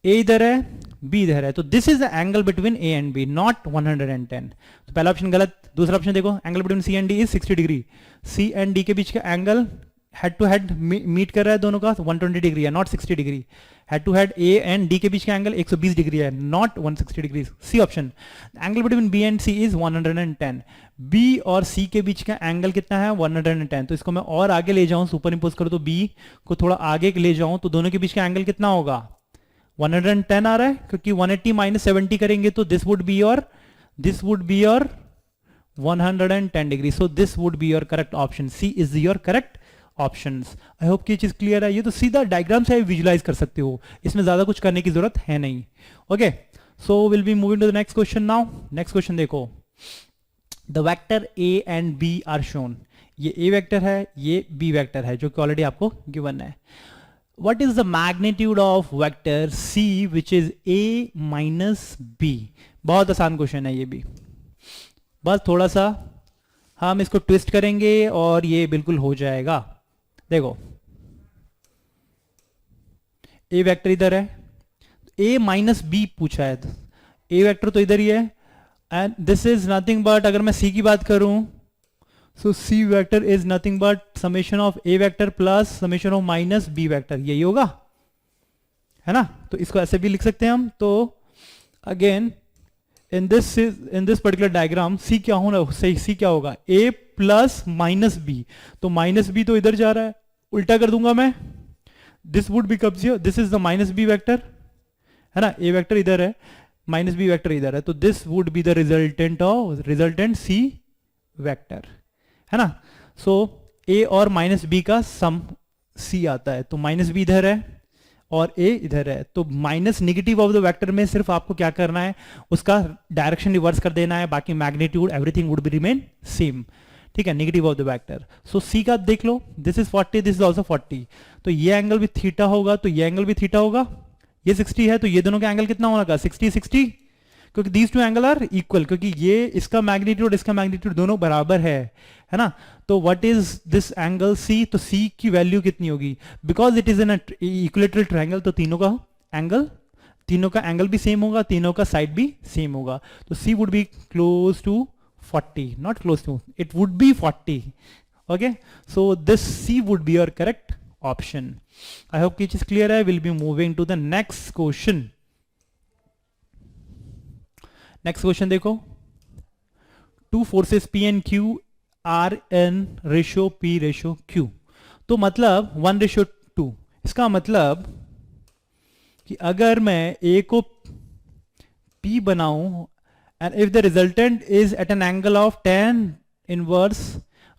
A इधर है बी इधर है, तो this is the angle between A and B, not 110। तो पहला ऑप्शन गलत। दूसरा ऑप्शन देखो, angle between C and D is 60 degree, C and D के बीच का एंगल हेड टू हेड मीट कर रहा है दोनों का, 120 डिग्री है, not 60 degree. Head to head A and D के बीच का एंगल 120 डिग्री है, not 160 degree. C option, angle between B and C is 110। B और सी के बीच का एंगल कितना है? 110। तो इसको मैं और आगे ले जाऊं, सुपर इंपोज करो तो बी को थोड़ा आगे ले जाऊं, तो दोनों के बीच का एंगल कितना होगा? 110 आ रहा है, क्योंकि 180 माइनस 70 करेंगे तो this would be your 110 degree. So this would be your correct option, C is your correct options. I hope कि ये चीज क्लियर है। ये तो सीधा डायग्राम से विजुलाइज कर सकते हो, इसमें ज्यादा कुछ करने की जरूरत है नहीं। Okay, so will be moving to the next question now. Next question देखो, the vector A and B are shown, ये ए वेक्टर है, ये बी वेक्टर है, जो कि ऑलरेडी आपको गिवन है। What is the magnitude of vector C which is A minus B? बहुत आसान क्वेश्चन है ये भी, बस थोड़ा सा हम इसको ट्विस्ट करेंगे और ये बिल्कुल हो जाएगा। देखो ए वेक्टर इधर है, ए माइनस बी पूछा है, ए वेक्टर तो इधर ही है, and this is nothing but, अगर मैं सी की बात करूं, so C vector is nothing but summation of A vector plus summation of minus B vector, यही होगा, है ना। तो इसको ऐसे भी लिख सकते हैं हम। तो again in this particular diagram C क्या होना, सी क्या होगा, ए प्लस माइनस बी, तो माइनस बी तो इधर जा रहा है, उल्टा कर दूंगा मैं, this would becomes here, this is the minus B vector, है ना, ए वेक्टर इधर है, माइनस बी वेक्टर इधर है, तो this would be the resultant C vector, है ना। सो ए और माइनस बी का सम सी आता है, तो माइनस बी इधर है और ए इधर है, तो minus negative of the vector में सिर्फ आपको क्या करना है, उसका डायरेक्शन रिवर्स कर देना है, बाकी magnitude everything would be remain same, ठीक है, negative of the vector. So C का देख लो, this is 40, this is also 40, तो ये एंगल भी थीटा होगा, तो ये एंगल भी थीटा होगा, ये 60 है, तो ये दोनों का एंगल कितना होगा, 60 60, क्योंकि these two angle are equal, क्योंकि ये इसका मैग्नीट्यूड इसका मैग्नीट्यूड दोनों बराबर है ना। तो what is this angle C, तो सी की वैल्यू कितनी होगी, because it is an equilateral triangle, तो तीनों का एंगल भी सेम होगा, तीनों का साइड भी सेम होगा, तो C would be close to 40, not close to, it would be 40, okay, so this C would be your correct option. I hope it is clear. I will be moving to the next question. Next question देखो, two forces P and Q are in ratio P ratio Q, तो मतलब 1:2, इसका मतलब कि अगर मैं A को P बनाऊं and if the resultant is at an angle of tan inverse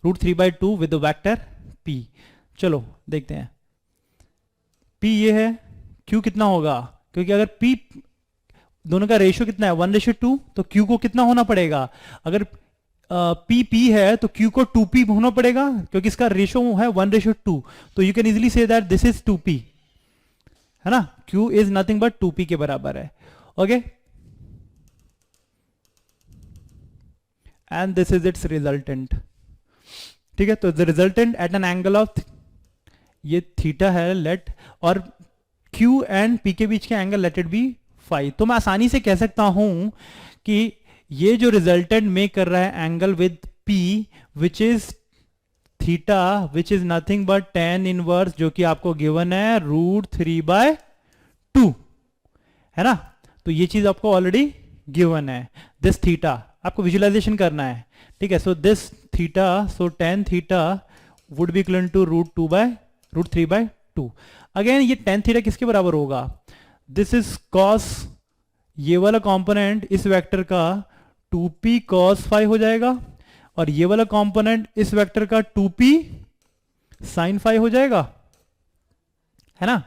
√3/2 with the vector P, चलो देखते हैं, P ये है, Q कितना होगा, क्योंकि अगर P दोनों का रेशियो कितना है 1:2, तो Q को कितना होना पड़ेगा, अगर P है तो Q को 2P होना पड़ेगा, क्योंकि इसका रेशियो है 1:2, तो you can easily say that this is 2P, है ना, Q is nothing but 2P के बराबर है, okay, and this is its resultant, ठीक है। तो the resultant at an angle of ये थीटा है लेट, और Q and P के बीच के angle let it be phi, तो मैं आसानी से कह सकता हूं कि ये जो रिजल्टेंट मेक कर रहा है angle with P which is theta which is nothing but tan inverse, जो कि आपको गिवन है √3/2, है ना, तो ये चीज आपको ऑलरेडी गिवन है, दिस थीटा आपको विजुअलाइजेशन करना है, ठीक है। So this theta, so tan theta would be equal to √3/2, again ये tan थीटा किसके बराबर होगा, दिस इज cos, ये वाला कंपोनेंट इस वेक्टर का 2p cos phi हो जाएगा, और ये वाला कंपोनेंट इस वेक्टर का 2p sin phi हो जाएगा, है ना,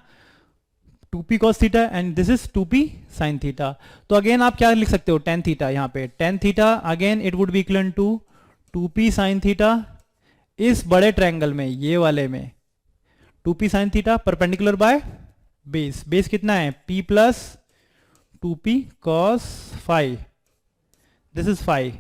2p cos theta and this is 2p sin theta. तो अगेन आप क्या लिख सकते हो, tan थीटा, यहाँ पे tan theta again it would be equal to 2p sin theta, इस बड़े ट्रायंगल में, ये वाले में 2p sin theta perpendicular by base, base कितना है p plus 2p cos phi, this is phi,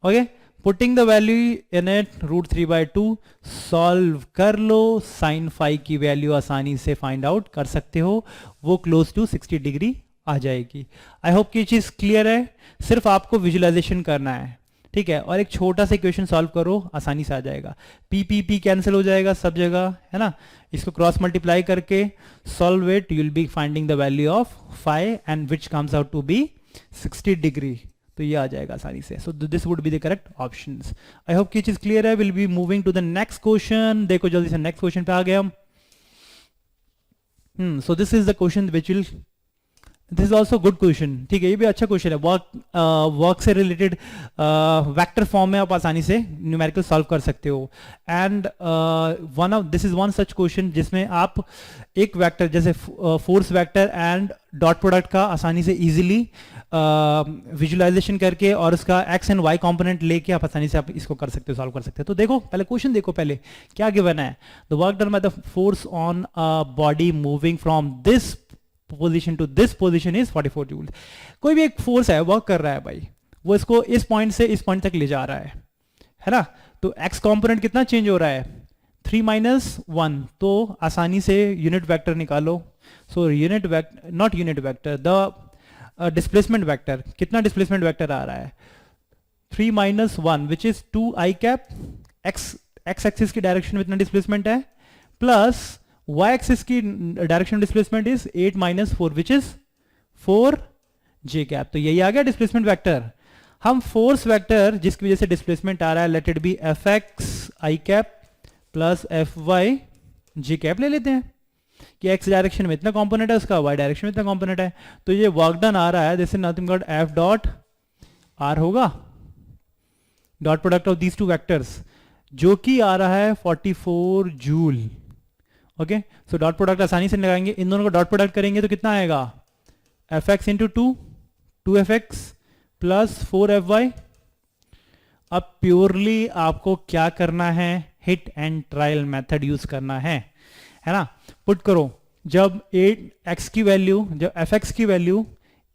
okay, putting the value in it √3/2, solve कर लो, साइन फाई की वैल्यू आसानी से फाइंड आउट कर सकते हो, वो क्लोज टू 60 डिग्री आ जाएगी। आई होप कि ये चीज क्लियर है, सिर्फ आपको विजुअलाइजेशन करना है, ठीक है, और एक छोटा सा इक्वेशन सॉल्व करो, आसानी से आ जाएगा, p कैंसिल हो जाएगा सब जगह, है ना, इसको क्रॉस मल्टीप्लाई करके solve it, you will be finding the value of phi and which comes out to be 60 degree, तो ये आ जाएगा आसानी से। So this would be the correct options. I hope कि चीज क्लियर है। Will be moving to the next question. देखो जल्दी से नेक्स्ट क्वेश्चन पे आ गए हम। So this is the question which will, this is also good question, ठीक है, ये भी अच्छा क्वेश्चन है, वर्क से रिलेटेड वेक्टर फॉर्म में आप आसानी से न्यूमेरिकल सॉल्व कर सकते हो। And this is one such question जिसमें आप एक वेक्टर जैसे force vector and dot product का आसानी से इजीली विजुअलाइजेशन करके और उसका एक्स एंड वाई कंपोनेंट लेके आप आसानी से आप इसको कर सकते हो, सॉल्व कर सकते हो। तो देखो पहले क्वेश्चन देखो, पहले क्या गिवन है, the work done by the force on a body moving from this position to this position is 44 joule. कोई भी एक फोर्स है वर्क कर रहा है भाई, वो इसको इस पॉइंट से इस पॉइंट तक ले जा रहा है ना, तो एक्स कंपोनेंट कितना चेंज हो रहा है 3 माइनस 1, तो आसानी से यूनिट वेक्टर निकालो. So unit vector, not unit vector, the displacement vector. कितना डिस्प्लेसमेंट वेक्टर आ रहा है? 3 minus 1 which is 2 I cap. X axis की डायरेक्शन में इतना डिस्प्लेसमेंट है, प्लस वाई एक्सिस की direction displacement is 8 minus 4 which is 4 J cap. तो यही आ गया डिस्प्लेसमेंट वेक्टर. हम फोर्स वेक्टर जिसकी वजह से डिस्प्लेसमेंट आ रहा है, late it B F x I cap plus F Y J cap ले लेते हैं कि एक्स डायरेक्शन में इतना कंपोनेंट है उसका, वाई डायरेक्शन में इतना कंपोनेंट है. तो ये वर्क डन आ रहा है, this is nothing but F dot R होगा, dot product of these two vectors, जो कि आ रहा है 44 joule. Okay, so dot product आसानी से लगाएंगे, इन दोनों को डॉट प्रोडक्ट करेंगे तो कितना आएगा? F x into 2 F x plus 4 F y. अब प्योरली आपको क्या करना है? Hit and trial method use करना है ना. पुट करो, जब 8 एक्स की वैल्यू, जब एफ एक्स की वैल्यू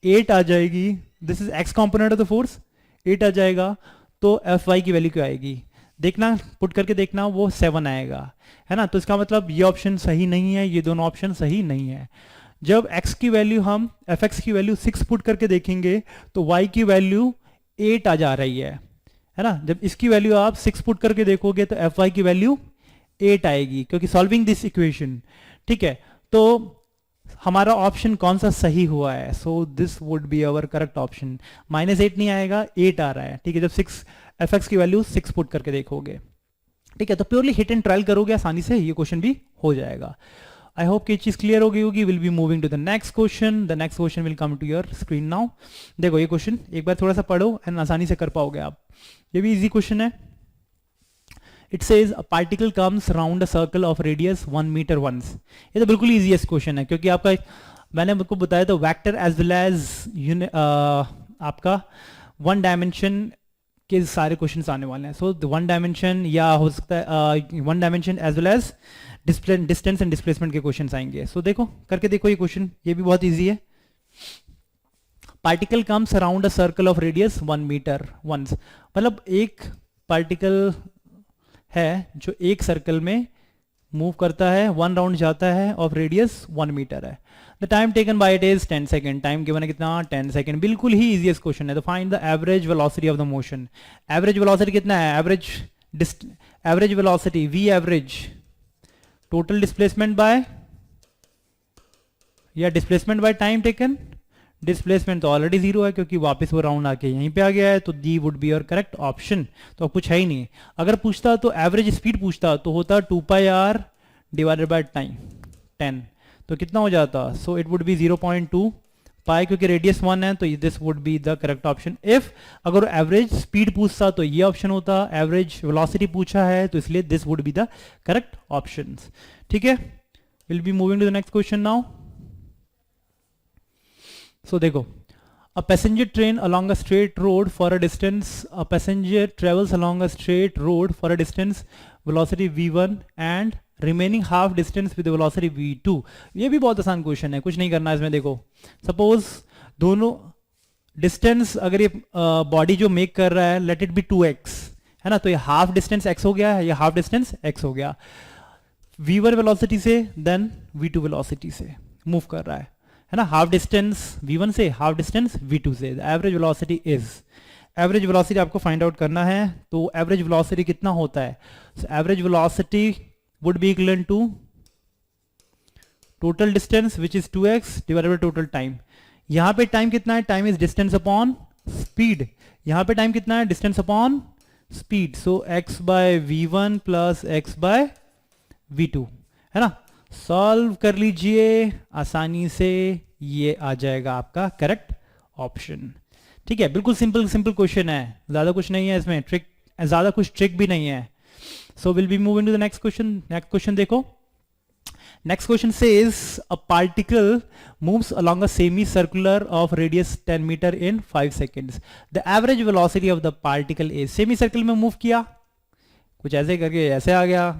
8 आ जाएगी, this is x component of the force, 8 आ जाएगा, तो एफ वाई की वैल्यू क्या आएगी? देखना, पुट करके देखना, वो 7 आएगा, है ना. तो इसका मतलब ये ऑप्शन सही नहीं है, ये दोनों ऑप्शन सही नहीं है. जब x की वैल्यू हम एफ एक्स की वैल्यू 6 पुट करके देखेंगे तो y की वैल्यू 8 आ जा रही है ना. जब इसकी वैल्यू आप 6 पुट करके देखोगे तो एफ वाई की वैल्यू 8 आएगी, क्योंकि सॉल्विंग दिस इक्वेशन. ठीक है, तो हमारा ऑप्शन कौन सा सही हुआ है? So this would be our correct option. -8 नहीं आएगा, 8 आ रहा है. ठीक है, जब 6 एफ एक्स की वैल्यू 6 पुट करके देखोगे. ठीक है, तो प्योरली हिट एंड ट्रायल करोगे, आसानी से ये क्वेश्चन भी हो जाएगा. आई होप कि चीज क्लियर हो गई होगी. Will be moving to the next question. The next question will come to your screen now. देखो ये क्वेश्चन एक बार थोड़ा सा पढ़ो एंड आसानी से कर पाओगे आप. ये भी इजी क्वेश्चन है. It says a particle comes round a circle of radius 1 metre once. ये तो बिल्कुल इजीएस्ट क्वेश्चन है, क्योंकि आपका, मैंने आपको बताया तो वेक्टर एज वेल एज आपका 1 डायमेंशन के सारे क्वेश्चंस आने वाले हैं. सो 1 डायमेंशन या हो सकता है 1 dimension as well as distance and displacement के क्वेश्चंस आएंगे. सो देखो, करके देखो ये क्वेश्चन, ये भी बहुत इजी है. Particle comes around a circle of radius 1 metre once. मतलब एक पार्टिकल है जो एक सर्कल में मूव करता है, 1 राउंड जाता है, ऑफ रेडियस 1 मीटर है. The time taken by it is 10 second. Time given है कितना? 10 सेकेंड. बिल्कुल ही इजीएस्ट क्वेश्चन है. तो find the average velocity of the motion. Average velocity कितना है? Average velocity V average, total displacement by या displacement by time taken. Displacement तो already 0 है, क्योंकि वापस वो राउंड आके यहीं पे आ गया है, तो D would be your correct option. तो कुछ है ही नहीं. अगर पूछता तो एवरेज स्पीड पूछता तो होता 2 पाई आर डिवाइडेड बाय टाइम 10, तो कितना हो जाता? सो इट वुड बी 0.2 पाई, क्योंकि रेडियस 1 है, तो this would be the correct option. If अगर एवरेज स्पीड पूछता तो ये ऑप्शन होता. एवरेज वेलोसिटी पूछा है तो इसलिए this would be the correct option. ठीक है, will be moving to the next question now. So देखो, a passenger train along a straight road for a distance, a passenger travels along a straight road for a distance, velocity v1 and remaining half distance with the velocity v2. ये भी बहुत आसान question है, कुछ नहीं करना है इसमें. देखो, सपोज दोनों डिस्टेंस, अगर ये बॉडी जो मेक कर रहा है, लेट इट बी 2x, है ना, तो ये हाफ डिस्टेंस x हो गया, ये हाफ डिस्टेंस x हो गया. v1 वेलोसिटी से देन v2 वेलोसिटी से मूव कर रहा है ना. हाफ डिस्टेंस v1 से, हाफ डिस्टेंस v2 से. Average velocity is, average velocity आपको फाइंड आउट करना है. तो एवरेज वेलोसिटी कितना होता है? Average velocity would be equal to total distance which is 2x divided by total time. यहां पे टाइम कितना है? Time is distance upon speed. यहां पे टाइम कितना है? Distance upon speed. So x by v1 plus x by v2, है ना. सॉल्व कर लीजिए आसानी से, ये आ जाएगा आपका करेक्ट ऑप्शन. ठीक है, बिल्कुल सिंपल सिंपल क्वेश्चन है, ज्यादा कुछ नहीं है इसमें, ट्रिक ज्यादा कुछ ट्रिक भी नहीं है. So will be moving to the next question. Next question देखो. Next question says a particle moves along a semi circular of radius 10 metre in 5 seconds. The average velocity of the particle is. Semi circle में move किया, कुछ ऐसे करके ऐसे आ गया,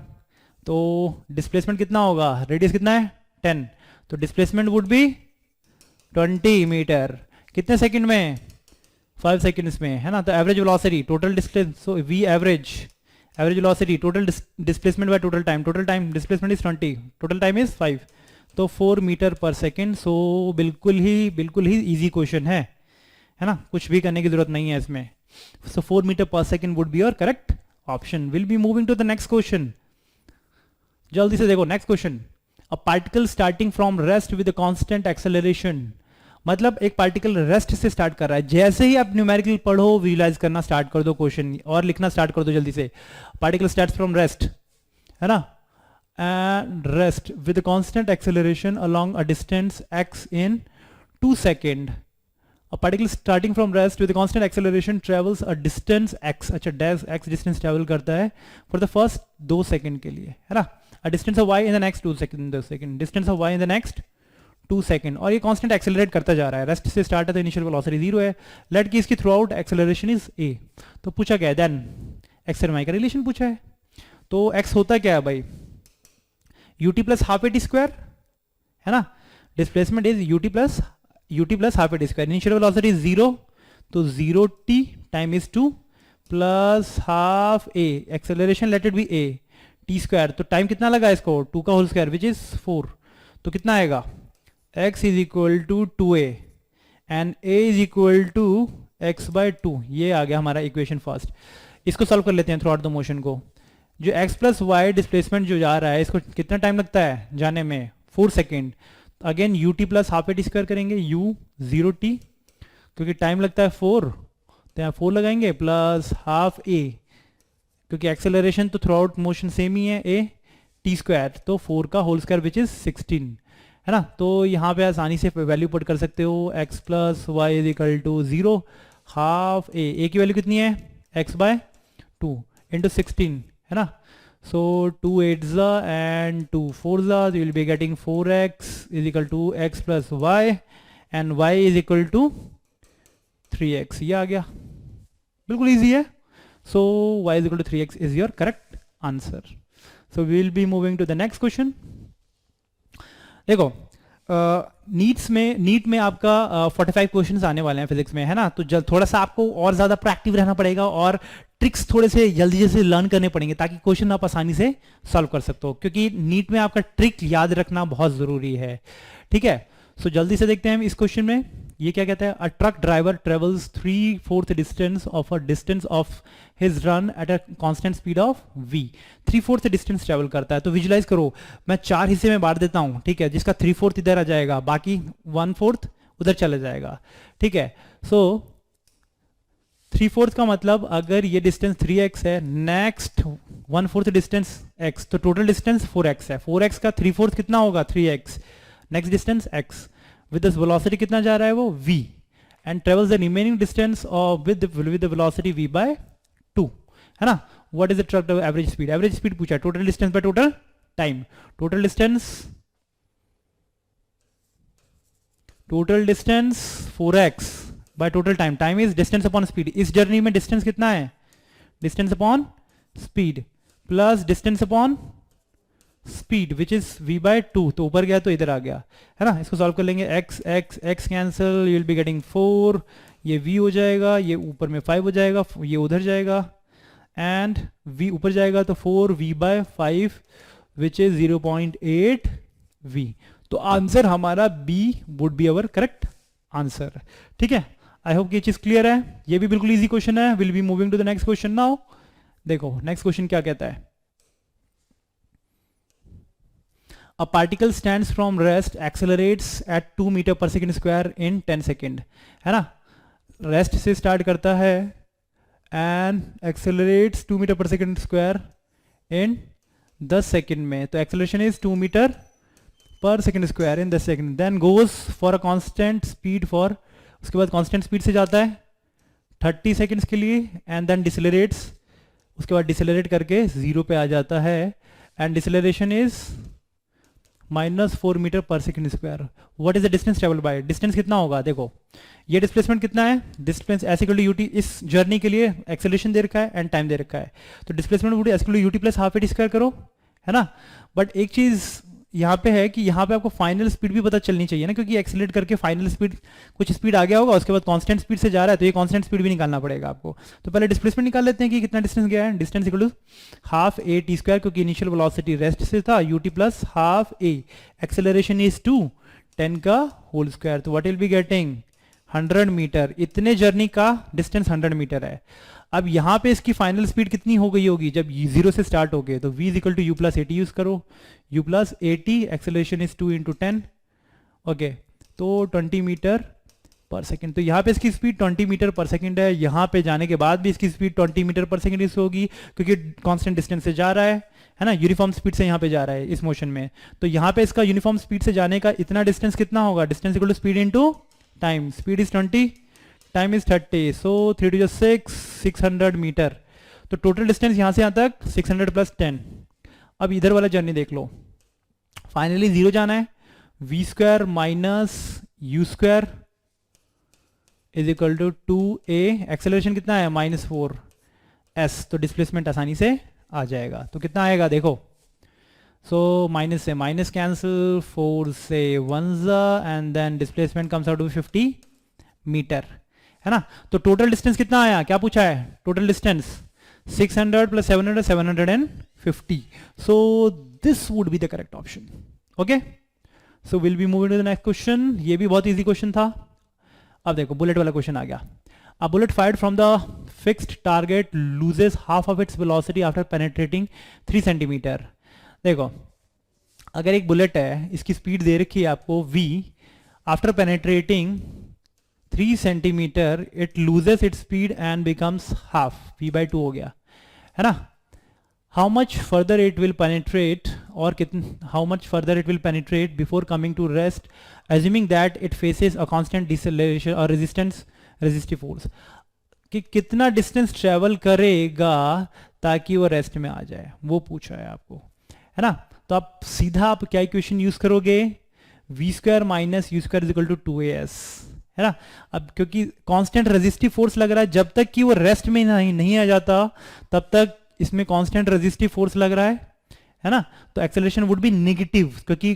तो displacement कितना होगा? रेडियस कितना है? 10, तो डिस्प्लेसमेंट वुड बी 20 मीटर. कितने सेकंड में? 5 सेकंड्स में, है ना. तो average velocity, total distance, so we average, average velocity, total displacement by total time displacement is 20, total time is 5, तो 4 मीटर पर सेकेंड। सो बिल्कुल ही इजी क्वेश्चन है ना, कुछ भी करने की जरूरत नहीं है इसमें। सो 4 मीटर पर second would be your correct option. Will be moving to the next question, जल्दी से देखो next question. A particle starting from rest with constant acceleration, मतलब एक पार्टिकल रेस्ट से स्टार्ट कर रहा है। जैसे ही आप न्यूमेरिकल पढ़ो विजुलाइज करना स्टार्ट कर दो क्वेश्चन और लिखना स्टार्ट कर दो जल्दी से। पार्टिकल स्टार्ट्स फ्रॉम रेस्ट, है ना, and rest with constant acceleration along a distance x in 2 seconds. A particle starting from rest with a constant acceleration travels a distance x, अच्छा डैश x डिस्टेंस ट्रेवल करता है for the first 2 second के लिए, है ना। a distance of y in the next 2 seconds, distance of y in the next 2 second, और ये constant accelerate करता जा रहा है। रेस्ट से स्टार्ट है तो इनिशियल वेलोसिटी 0 है। लेट की इसकी through out acceleration is a, तो पूछा क्या है देन x और y का रिलेशन पूछा है। तो x होता क्या है भाई, ut plus half A T square, है ना। Displacement is ut plus half A T square, initial velocity is 0, तो 0t time is 2 plus half a, acceleration late it B a t square, तो time कितना लगा इसको 2 का whole square which is 4, तो कितना आएगा x is equal to 2a and a is equal to x by 2। ये आ गया हमारा इक्वेशन फर्स्ट। इसको सॉल्व कर लेते हैं थ्रू आउट द मोशन को। जो x प्लस वाई डिस्प्लेसमेंट जो जा रहा है इसको कितना टाइम लगता है जाने में 4 second. Again ut plus half A T square करेंगे, u 0t क्योंकि टाइम लगता है 4, तो यहाँ 4 लगाएंगे प्लस हाफ a क्योंकि एक्सेलरेशन तो थ्रू आउट मोशन सेम ही है a t स्क्वायर, तो 4 का होल स्क्वायर विच इज 16, है ना। तो यहाँ पे आसानी से वैल्यू पुट कर सकते हो, x plus y is equal to 0 half a की वैल्यू कितनी है x बाय 2 इंटू 16, है ना। So 2 8s and 2 4s, you will be getting 4x is equal to x plus y and y is equal to 3x। ये आ गया, बिल्कुल easy है। So y is equal to 3x is your correct answer. So we will be moving to the next question. देखो NEET में आपका 45 questions आने वाले हैं फिजिक्स में, है ना। तो थोड़ा सा आपको और ज्यादा प्रोएक्टिव रहना पड़ेगा और ट्रिक्स थोड़े से जल्दी से लर्न करने पड़ेंगे ताकि क्वेश्चन आप आसानी से सॉल्व कर सकते हो, क्योंकि नीट में आपका ट्रिक याद रखना बहुत जरूरी है, ठीक है। सो जल्दी से देखते हैं हम इस क्वेश्चन में। ये क्या कहता है, a truck driver travels 3/4 distance of his run at a constant speed of v। 3/4 distance travel करता है, तो विजुलाइज करो मैं 4 हिस्से में बांट देता हूं, ठीक है, जिसका 3/4 इधर आ जाएगा, बाकी 1/4 उधर चला जाएगा, ठीक है। सो 3/4 का मतलब अगर ये डिस्टेंस 3x है, नेक्स्ट 1/4 डिस्टेंस x, तो टोटल डिस्टेंस 4x है। 4x का 3/4 कितना होगा 3x, next distance x, with this velocity कितना जा रहा है वो v, and travels the remaining distance with the velocity v by 2, है ना। What is the truck average speed, average speed पूछा है, total distance by total time, total distance 4x by total time, time is distance upon speed. इस journey में distance कितना है, distance upon speed plus distance upon speed which is v by 2, तो ऊपर गया तो इधर आ गया, है ना। इसको सॉल्व कर लेंगे, x cancel, you will be getting 4, ये v हो जाएगा, ये ऊपर में 5 हो जाएगा, ये उधर जाएगा एंड v ऊपर जाएगा तो 4v by 5 which is 0.8 v। तो आंसर हमारा b would be our correct answer, ठीक है। आई होप ये चीज क्लियर है, ये भी बिल्कुल इजी क्वेश्चन है। Will be moving to the next question now. देखो नेक्स्ट क्वेश्चन क्या कहता है, a particle stands from rest accelerates at 2 metre पर सेकेंड स्क्वायर इन 10 सेकेंड, है ना। रेस्ट से स्टार्ट करता है एंड एक्सेलरेट्स 2 मीटर पर सेकेंड स्क्वायर इन 10 सेकेंड में, तो एक्सेलरेशन इज 2 मीटर पर second square in 10 second, then goes for a constant speed for, उसके बाद कांस्टेंट स्पीड से जाता है 30 सेकेंड्स के लिए एंड देन डिसेलरेट्स, उसके बाद डिसेलरेट करके 0 पे आ जाता है एंड डिसेलरेशन इज -4 मीटर पर second square. What is the distance travel by, distance कितना होगा, देखो ये डिस्प्लेसमेंट कितना है, distance s equal to u t, इस जर्नी के लिए एक्सेलरेशन दे रखा है एंड टाइम दे रखा है, तो displacement would s equal to u t plus half A T square करो, है ना। बट एक चीज यहाँ पे है कि यहाँ पे आपको फाइनल स्पीड भी पता चलनी चाहिए ना, क्योंकि एक्सीलरेट करके फाइनल स्पीड कुछ स्पीड आ गया होगा, उसके बाद कांस्टेंट स्पीड से जा रहा है, तो ये कांस्टेंट स्पीड भी निकालना पड़ेगा आपको। तो पहले डिस्प्लेसमेंट निकाल लेते हैं कि कितना डिस्टेंस गया है। Distance equal to half A T square, क्योंकि इनिशियल वेलोसिटी रेस्ट से था, u T plus half a, acceleration is 2 10 का होल स्क्वायर, तो what will be getting 100 metre. इतने जर्नी का डिस्टेंस 100 मीटर है। अब यहाँ पे इसकी फाइनल स्पीड कितनी हो गई होगी जब 0 से स्टार्ट हो गए, तो v equal to u plus 80 use करो, u plus 80, acceleration is 2 into 10, okay, तो 20 मीटर पर सेकेंड। तो यहाँ पे इसकी स्पीड 20 मीटर पर सेकेंड है। यहाँ पे जाने के बाद भी इसकी स्पीड 20 मीटर पर सेकेंड इस होगी, क्योंकि कांस्टेंट डिस्टेंस से जा रहा है ना, यूनिफॉर्म स्पीड से यहाँ पे जा रहा है इस मोशन में। तो यहाँ पे इसका यूनिफॉर्म स्पीड से जाने का इतना डिस्टेंस कितना होगा, distance equal to speed into time, speed is 20, time is 30, so 3 to 6 600 metre. तो टोटल डिस्टेंस यहाँ से यहाँ तक 600 प्लस 10। अब इधर वाला जर्नी देख लो, फाइनली 0 जाना है, v square minus you square is equal to 2a, acceleration कितना है -4s, तो डिस्प्लेसमेंट आसानी से आ जाएगा। तो कितना आएगा देखो, सो माइनस से माइनस कैंसिल, 4 से 1 and then displacement comes out to 50 metre, है ना। तो टोटल डिस्टेंस कितना आया, क्या पूछा है, total distance 600 plus 700 750, so this would be the correct option. Okay, so will be moving to the next question. ये भी बहुत इजी क्वेश्चन था। अब देखो बुलेट वाला क्वेश्चन आ गया। A bullet fired from the fixed target loses half of its velocity after penetrating 3 centimetre. देखो अगर एक बुलेट है, इसकी स्पीड दे रखी है आपको v, after penetrating 3 centimetre it loses its speed and becomes half, v/2 हो गया, है ना। How much further it will penetrate, और how much further it will penetrate before coming to rest, assuming that it faces a constant deceleration और resistive force, कि कितना distance travel करेगा ताकि वो रेस्ट में आ जाए, वो पूछा है आपको, है ना। तो आप सीधा आप क्या इक्वेशन यूज करोगे, v square minus you square is equal to 2as, है ना। अब क्योंकि कांस्टेंट रेजिस्टिव फोर्स लग रहा है, जब तक कि वो रेस्ट में नहीं आ जाता तब तक इसमें कांस्टेंट रेजिस्टिव फोर्स लग रहा है ना। तो एक्सेलरेशन वुड बी नेगेटिव, क्योंकि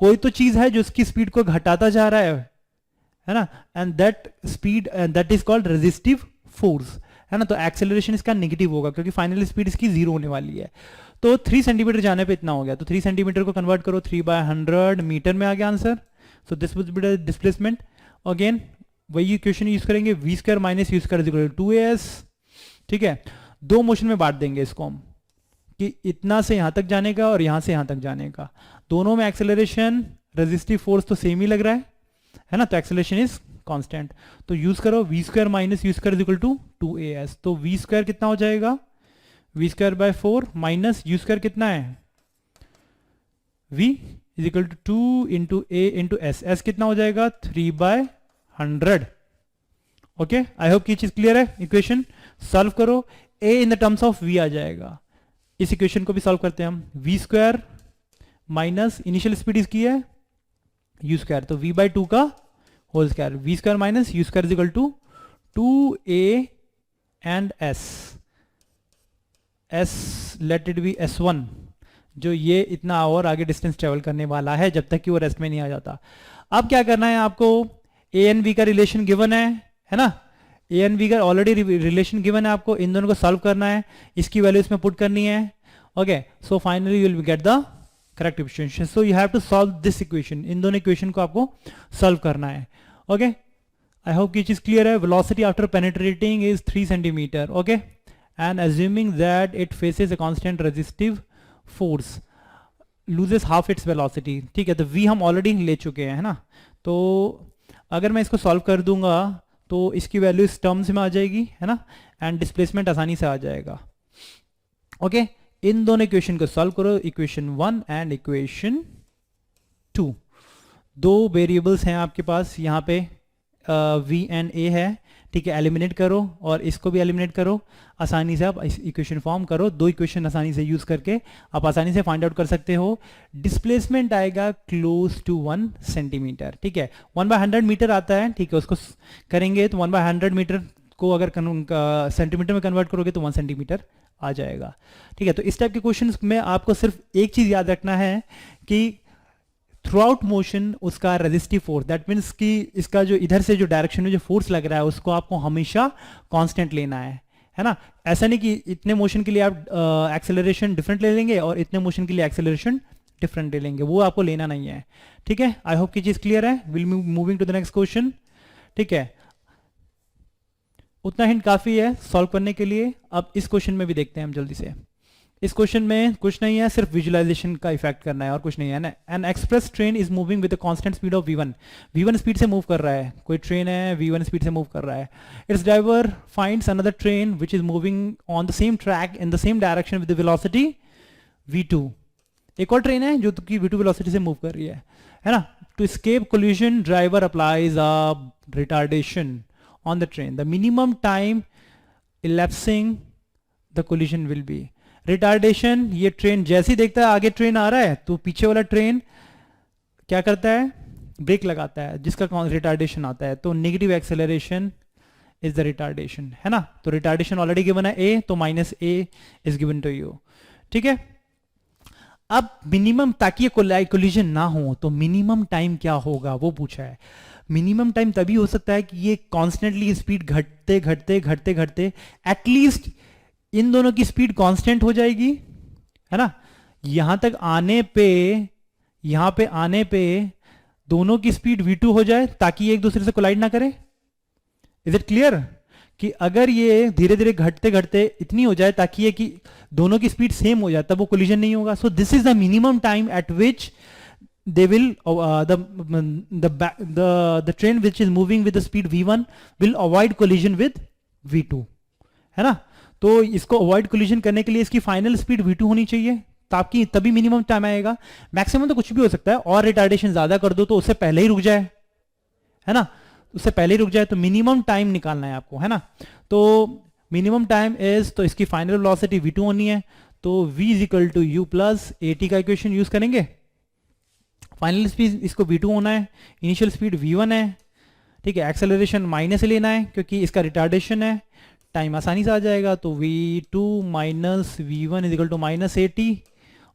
कोई तो चीज है जो उसकी स्पीड को घटाता जा रहा है ना, and that speed that is called resistive force, है ना। तो एक्सेलरेशन इसका नेगेटिव होगा, क्योंकि फाइनल स्पीड इसकी 0 होने वाली है। तो 3 सेंटीमीटर जाने पे इतना हो गया, तो 3 सेंटीमीटर को कन्वर्ट करो 3/100 मीटर में आ गया answer. So this would be the displacement. Again वही इक्वेशन यूज करेंगे, v square minus you square is equal to 2as, ठीक है। दो मोशन में बांट देंगे इसको हम, कि इतना से यहां तक जाने का और यहां से यहां तक जाने का, दोनों में एक्सेलरेशन रेजिस्टिव फोर्स तो सेम ही लग रहा है ना, तो एक्सेलरेशन इज कांस्टेंट। तो यूज करो v square minus you square is equal to 2as, तो v स्क्वायर कितना हो जाएगा, v square by 4 minus you square कितना है, v is equal to 2 into a into s कितना हो जाएगा 3/100। ओके, आई होप की चीज क्लियर है। इक्वेशन सॉल्व करो, a in the terms of v आ जाएगा। इस इक्वेशन को भी सॉल्व करते हैं हम, v square minus initial speed इसकी है u स्क्वायर, तो v/2 का whole square, v square minus you square is equal to 2a and s let it be s1, जो ये इतना और आगे डिस्टेंस ट्रेवल करने वाला है जब तक कि वो रेस्ट में नहीं आ जाता। अब क्या करना है आपको, a एंड v का रिलेशन गिवन है ना, a एंड v का ऑलरेडी रिलेशन गिवन है आपको, इन दोनों को सॉल्व करना है, इसकी वैल्यू इसमें पुट करनी है। Okay, so finally you will get the correct equation. So you have to solve this equation, इन दोनों इक्वेशन को आपको सॉल्व करना है। ओके, आई होप ये चीज क्लियर है। Velocity after penetrating is 3 centimetre, okay, and assuming that it faces a constant resistive force loses half its velocity, ठीक है। तो v हम ऑलरेडी ले चुके हैं, है ना। तो अगर मैं इसको सॉल्व कर दूंगा तो इसकी वैल्यू इस टर्म्स में आ जाएगी, है ना, एंड डिस्प्लेसमेंट आसानी से आ जाएगा। ओके, इन दोनों इक्वेशन को सॉल्व करो, इक्वेशन 1 एंड इक्वेशन 2। दो वेरिएबल्स हैं आपके पास यहाँ पे, v एंड a है, ठीक है। एलिमिनेट करो और इसको भी एलिमिनेट करो, आसानी से आप इक्वेशन फॉर्म करो। दो इक्वेशन आसानी से यूज करके आप आसानी से फाइंड आउट कर सकते हो। डिस्प्लेसमेंट आएगा क्लोज टू 1 सेंटीमीटर, ठीक है। 1/100 मीटर आता है, ठीक है, उसको करेंगे तो 1/100 मीटर को अगर सेंटीमीटर में कन्वर्ट करोगे तो 1 सेंटीमीटर आ जाएगा, ठीक है। तो इस टाइप के क्वेश्चन में आपको सिर्फ एक चीज याद रखना है कि थ्रू आउट मोशन उसका रेजिस्टिव फोर्स, दैट मीन्स कि इसका जो इधर से जो डायरेक्शन में जो फोर्स लग रहा है उसको आपको हमेशा कांस्टेंट लेना है ना। ऐसा नहीं कि इतने मोशन के लिए आप एक्सेलरेशन डिफरेंट ले लेंगे और इतने मोशन के लिए एक्सेलरेशन डिफरेंट ले लेंगे, वो आपको लेना नहीं है। ठीक है, आई होप कि चीज क्लियर है। Will moving to the next question. ठीक है, उतना हिंट काफी है सॉल्व करने के लिए। अब इस क्वेश्चन में भी देखते हैं हम जल्दी से। इस क्वेश्चन में कुछ नहीं है, सिर्फ विजुअलाइजेशन का इफेक्ट करना है और कुछ नहीं है ना। N express train is moving with constant speed of v1। v1 speed से मूव कर रहा है, कोई ट्रेन है v1 स्पीड से मूव कर रहा है। It's driver finds another train which is moving on the same track in the same direction with the velocity v2। एक और ट्रेन है जो कि v2 वेलोसिटी से मूव कर रही है ना। To escape collision driver applies a retardation on the train. The minimum time elapsing the collision will be. Retardation, ये ट्रेन जैसे ही देखता है आगे ट्रेन आ रहा है तो पीछे वाला ट्रेन क्या करता है, ब्रेक लगाता है, जिसका रिटार्डेशन आता है। तो negative acceleration is the retardation, है ना। तो रिटार्डेशन ऑलरेडी गिवन है ए, तो minus a is given to you. ठीक है, अब मिनिमम, ताकि ये कोलिजन ना हो तो मिनिमम टाइम क्या होगा वो पूछा है। मिनिमम टाइम तभी हो सकता है कि ये कॉन्स्टेंटली स्पीड घटते घटते घटते घटते एटलीस्ट इन दोनों की स्पीड कांस्टेंट हो जाएगी, है ना। यहां तक आने पे, यहां पे आने पे दोनों की स्पीड v2 हो जाए ताकि ये एक दूसरे से कोलाइड ना करे। इज इट क्लियर कि अगर ये धीरे धीरे घटते घटते इतनी हो जाए ताकि ये कि दोनों की स्पीड सेम हो जाए तब वो कोलिजन नहीं होगा। So this is the minimum time eight which they will the train which is moving with the speed v1 will avoid collision with v2, है ना। तो इसको अवॉइड कोलिजन करने के लिए इसकी फाइनल स्पीड v2 होनी चाहिए, ताकि तभी मिनिमम टाइम आएगा। मैक्सिमम तो कुछ भी हो सकता है, और रिटार्डेशन ज्यादा कर दो तो उससे पहले ही रुक जाए, है ना, उससे पहले ही रुक जाए। तो मिनिमम टाइम निकालना है आपको, है ना। तो मिनिमम टाइम इज, तो इसकी फाइनल वेलोसिटी v2 होनी है, तो v is equal to u plus at का इक्वेशन यूज करेंगे। फाइनल स्पीड इसको v2 होना है, इनिशियल स्पीड v1 है। ठीक है, एक्सेलरेशन माइनस से लेना है क्योंकि इसका रिटार्डेशन है, टाइम आसानी से आ जाएगा। तो v2 minus v1 is equal to minus at।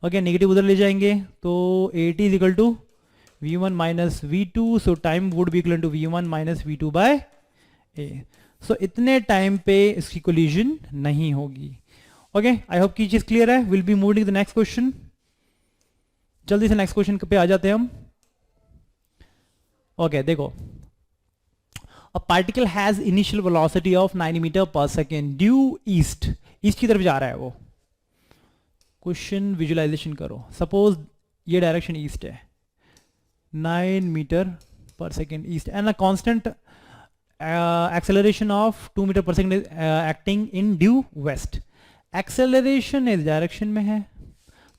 Okay, negative उधर ले जाएंगे तो at is equal to v1 minus v2, so time would be equal to v1 minus v2 by a। So इतने टाइम पे इसकी कोलिजन नहीं होगी। Okay, आई hope की चीज क्लियर है। Will be moving the next question. जल्दी से नेक्स्ट क्वेश्चन पे आ जाते हैं हम। ओके, देखो, a particle has initial velocity of 9 metre पर सेकेंड ड्यू ईस्ट। ईस्ट की तरफ जा रहा है वो। क्वेश्चन विजुअलाइजेशन करो। सपोज ये डायरेक्शन ईस्ट है, 9 मीटर पर second east, and a constant acceleration of 2 metre पर second acting in due west. Acceleration इस डायरेक्शन में है,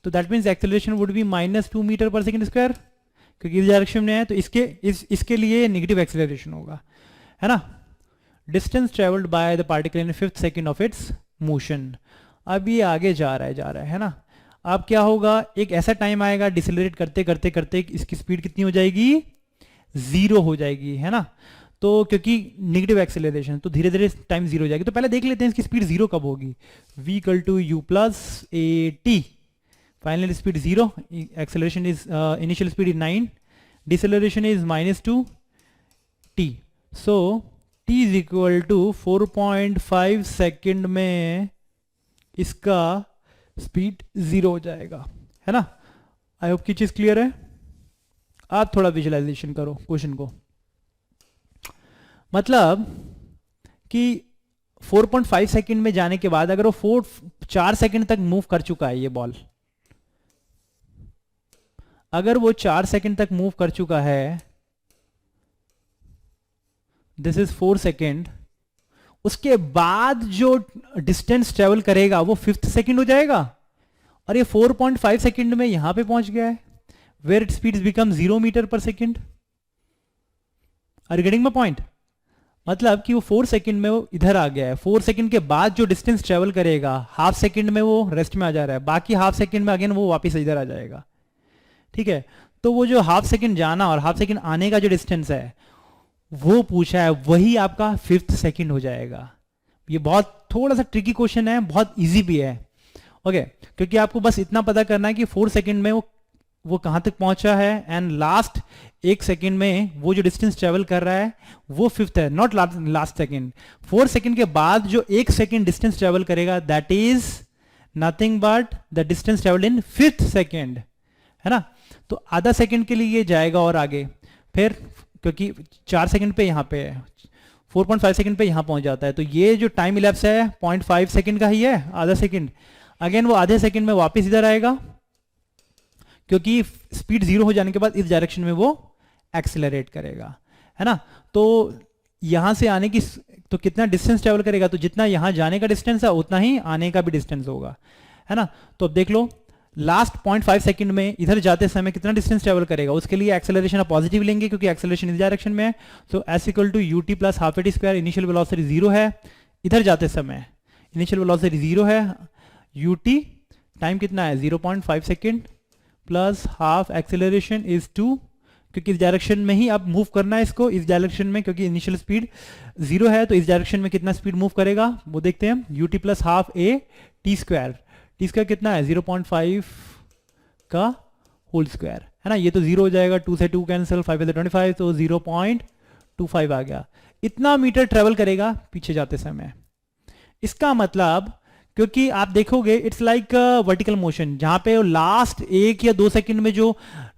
तो that means acceleration would be minus 2 metre पर सेकेंड स्क्वायर, क्योंकि इस डायरेक्शन में है तो इसके लिए नेगेटिव एक्सेलरेशन होगा, है ना। Distance travelled by the particle in 5th second of its motion. अब ये आगे जा रहा है ना। अब क्या होगा, एक ऐसा टाइम आएगा डिसेलरेट करते करते करते इसकी स्पीड कितनी हो जाएगी, 0 हो जाएगी, है ना। तो क्योंकि नेगेटिव एक्सेलरेशन, तो धीरे धीरे टाइम 0 हो जाएगी। तो पहले देख लेते हैं इसकी स्पीड 0 कब होगी। v equal to u plus at। Final speed 0, acceleration is initial speed is 9, deceleration is -2 t। So t is equal to 4.5 second में इसका स्पीड 0 हो जाएगा, है ना। आई होप की चीज क्लियर है। आप थोड़ा विजुअलाइजेशन करो क्वेश्चन को। मतलब कि 4.5 सेकेंड में जाने के बाद अगर वो 4 सेकेंड तक मूव कर चुका है ये बॉल, अगर वो 4 सेकेंड तक मूव कर चुका है, दिस इज 4 सेकेंड, उसके बाद जो डिस्टेंस ट्रेवल करेगा वो 5th सेकेंड हो जाएगा, और ये 4.5 सेकेंड में यहां पे पहुंच गया है, where it speed become 0 metre पर second. Are you getting my point? मतलब कि वो 4 सेकेंड में वो इधर आ गया है, 4 सेकेंड के बाद जो डिस्टेंस ट्रेवल करेगा हाफ सेकेंड में वो रेस्ट में आ जा रहा है, बाकी हाफ सेकेंड में अगेन वो वापस इधर आ जाएगा। ठीक है, तो वो जो हाफ सेकेंड जाना और हाफ सेकेंड आने का जो डिस्टेंस है वो पूछा है, वही आपका 5th सेकेंड हो जाएगा। ये बहुत थोड़ा सा ट्रिकी क्वेश्चन है, बहुत इजी भी है। ओके, क्योंकि आपको बस इतना पता करना है कि 4 सेकेंड में वो वो कहाँ तक पहुंचा है, एंड लास्ट 1 सेकेंड में वो जो डिस्टेंस ट्रेवल कर रहा है वो 5th है, नॉट लास्ट सेकेंड। 4 सेकेंड के बाद जो 1 सेकेंड डिस्टेंस ट्रेवल करेगा that is nothing but the distance travel in 5th second, है ना। तो आधा सेकेंड के लिए ये जाएगा और आगे, फिर क्योंकि 4 सेकेंड पे यहाँ पे है, 4.5 सेकेंड पे यहाँ पहुंच जाता है, तो ये जो टाइम इलेप्स है 0.5 सेकेंड का ही है, आधा सेकेंड। अगेन वो आधे सेकेंड में वापस इधर आएगा, क्योंकि स्पीड 0 हो जाने के बाद इस डायरेक्शन में वो एक्सेलरेट करेगा, है ना। तो यहां से आने की तो कितना डिस्टेंस ट्रेवल करेगा, तो जितना यहां जाने का डिस्टेंस है उतना ही आने का भी डिस्टेंस होगा, है ना। तो अब देख लो लास्ट 0.5 सेकंड में इधर जाते समय कितना डिस्टेंस ट्रेवल करेगा, उसके लिए एक्सेलरेशन आप पॉजिटिव लेंगे क्योंकि एक्सेलरेशन इस डायरेक्शन में है। So S equal to U T plus half A T square, initial velocity 0 है, इधर जाते समय इनिशियल वेलोसिटी 0 है, यू टी टाइम कितना है 0.5 second plus half acceleration is 2, क्योंकि इस डायरेक्शन में ही आप मूव करना है इसको, इस डायरेक्शन में, क्योंकि इनिशियल स्पीड 0 है तो इस डायरेक्शन में कितना स्पीड मूव करेगा वो देखते हैं। U T plus half A T square, T square कितना है 0.5 का होल स्क्वायर, है ना। ये तो 0 हो जाएगा, 2 से 2 कैंसिल, 5 से 25, तो 0.25 आ गया। इतना मीटर ट्रेवल करेगा पीछे जाते समय। इसका मतलब, क्योंकि आप देखोगे इट्स लाइक वर्टिकल मोशन, जहां पे लास्ट 1 या 2 सेकंड में जो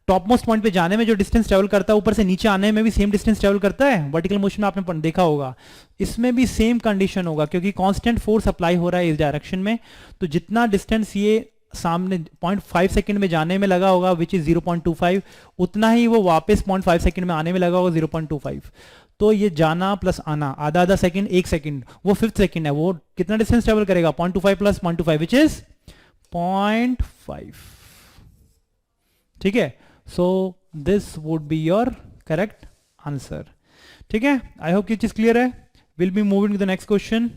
टॉप मोस्ट पॉइंट पे जाने में जो डिस्टेंस ट्रेवल करता है, ऊपर से नीचे आने में भी सेम डिस्टेंस ट्रेवल करता है। वर्टिकल मोशन में आपने देखा होगा, इसमें भी सेम कंडीशन होगा, क्योंकि कांस्टेंट फोर्स अप्लाई हो रहा है इस डायरेक्शन में। तो जितना डिस्टेंस ये सामने 0.5 सेकंड में जाने में लगा होगा विच इज 0.25, उतना ही वो वापस 0.5 सेकंड में आने में लगा होगा 0.25। तो ये जाना प्लस आना आधा आधा सेकंड, 1 सेकंड, वो 5th सेकंड है, वो कितना डिस्टेंस ट्रेवल करेगा 0.25 प्लस 0.25 विच इज 0.5। ठीक है, so this would be your correct answer. ठीक है, आई होप ये चीज क्लियर है। Will be moving to the next question.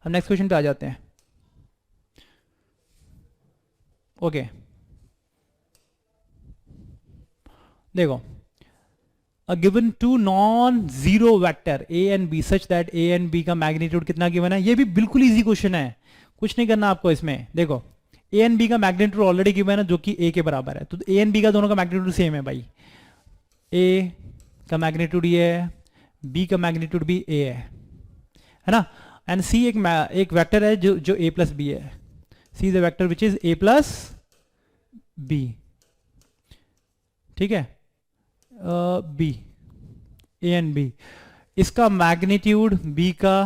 हम नेक्स्ट क्वेश्चन पे आ जाते हैं। ओके देखो, a given two non-zero vector a and b such that a and b का मैग्नीट्यूड कितना गिवन है। ये भी बिल्कुल इजी क्वेश्चन है, कुछ नहीं करना आपको इसमें। देखो a एंड b का मैग्नीट्यूड ऑलरेडी गिवन है जो कि a के बराबर है, तो a एंड b का दोनों का मैग्नीट्यूड सेम है भाई। a का मैग्नीट्यूड ये है, b का मैग्नीट्यूड भी a है ना। एंड c एक वेक्टर है जो a प्लस b है। c is a vector which is a plus b। ठीक है, b a एंड b, इसका मैग्नीट्यूड b का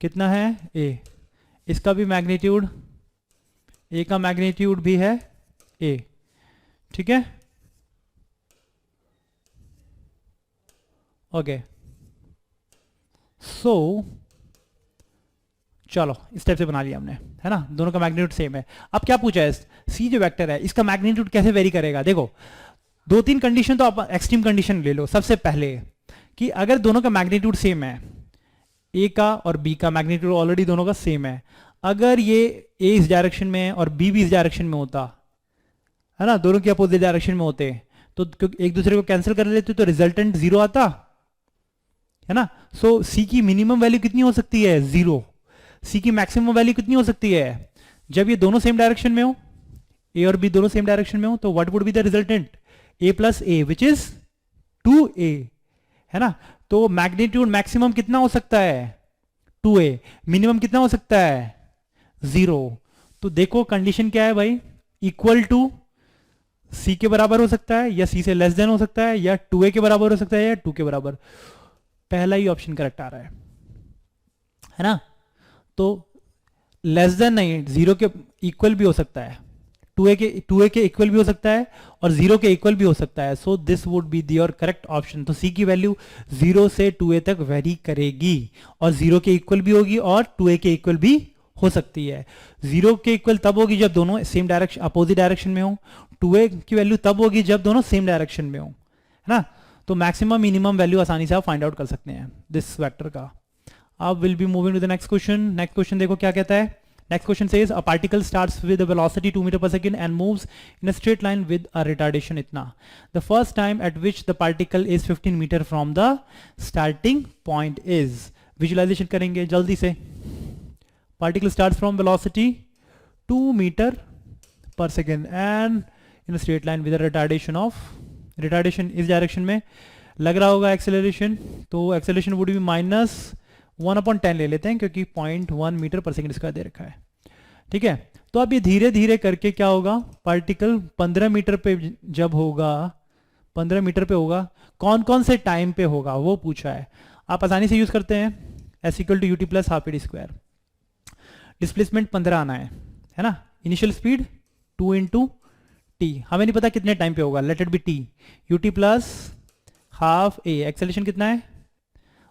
कितना है a, इसका भी मैग्नीट्यूड a का मैग्नीट्यूड भी है a। ठीक है, ओके सो चलो इस टाइप से बना लिया हमने, है ना। दोनों का मैग्नीट्यूड सेम है। अब क्या पूछा है, सी जो वेक्टर है इसका मैग्नीट्यूड कैसे वेरी करेगा। देखो 2-3 कंडीशन तो आप एक्सट्रीम कंडीशन ले लो। सबसे पहले कि अगर दोनों का मैग्नीट्यूड सेम है, ए का और बी का मैग्नीट्यूड ऑलरेडी दोनों का सेम है, अगर ये ए इस डायरेक्शन में है और बी भी इस डायरेक्शन में होता, है ना, दोनों के अपोजिट डायरेक्शन में होते तो एक दूसरे को कैंसिल कर लेते तो रिजल्टेंट 0 आता, है ना। सो सी की मिनिमम वैल्यू कितनी हो सकती है 0, सी की मैक्सिमम वैल्यू कितनी हो सकती है जब ये दोनों सेम डायरेक्शन में हो, ए और बी दोनों सेम डायरेक्शन में हो, तो what would be the resultant a plus A which is 2a, है ना। तो मैग्नीट्यूड मैक्सिमम कितना हो सकता है 2a, मिनिमम कितना हो सकता है 0। तो देखो कंडीशन क्या है भाई, इक्वल टू c के बराबर हो सकता है या c से लेस देन हो सकता है या 2a के बराबर हो सकता है या 2 के बराबर। पहला ही ऑप्शन करेक्ट आ रहा है ना। तो लेस देन नहीं, 0 के इक्वल भी हो सकता है, 2a के इक्वल भी हो सकता है और 0 के इक्वल भी हो सकता है। So this would be your correct option. तो c की वैल्यू 0 से 2a तक वेरी करेगी और 0 के इक्वल भी होगी और 2a के इक्वल भी हो सकती है। 0 के इक्वल तब होगी जब दोनों सेम डायरेक्शन अपोजिट डायरेक्शन में हो, 2a की वैल्यू तब होगी जब दोनों सेम डायरेक्शन में हो, है ना। तो मैक्सिमम मिनिमम वैल्यू आसानी से आप फाइंड आउट कर सकते हैं दिस वेक्टर का। अब will be moving to the next question. Next question देखो क्या कहता है। Next question says a particle starts with a velocity 2 meter per second and moves in a straight line with a retardation इतना. The first time at which the particle is 15 meter from the starting point is. Visualization करेंगे जल्दी से. Particle starts from velocity 2 meter per second and in a straight line with a retardation इस direction में लग रहा होगा acceleration, तो acceleration would B -1/10 ले लेते हैं क्योंकि 0.1 मीटर पर सेकंड इसका दे रखा है, ठीक है। तो अब ये धीरे धीरे करके क्या होगा, पार्टिकल 15 मीटर पे जब होगा, 15 मीटर पे होगा, कौन कौन से टाइम पे होगा वो पूछा है। आप आसानी से यूज करते हैं S=UT + ½ डिस्प्लेसमेंट 15 आना है ना। इनिशियल स्पीड 2 × t, हमें नहीं पता कितने टाइम पे होगा, let it B t, UT + ½ a। Acceleration कितना है,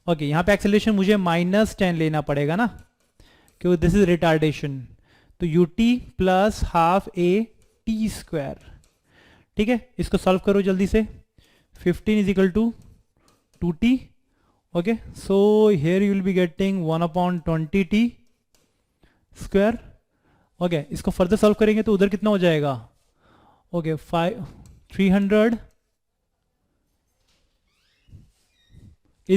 ओके यहाँ पे एक्सेलरेशन मुझे -10 लेना पड़ेगा ना क्योंकि दिस इज रिटार्डेशन, तो UT + ½ a t², ठीक है। इसको सॉल्व करो जल्दी से, 15 = 2t, okay. So here you will be getting 1/20t², okay. इसको फर्दर सॉल्व करेंगे तो उधर कितना हो जाएगा, okay 300 =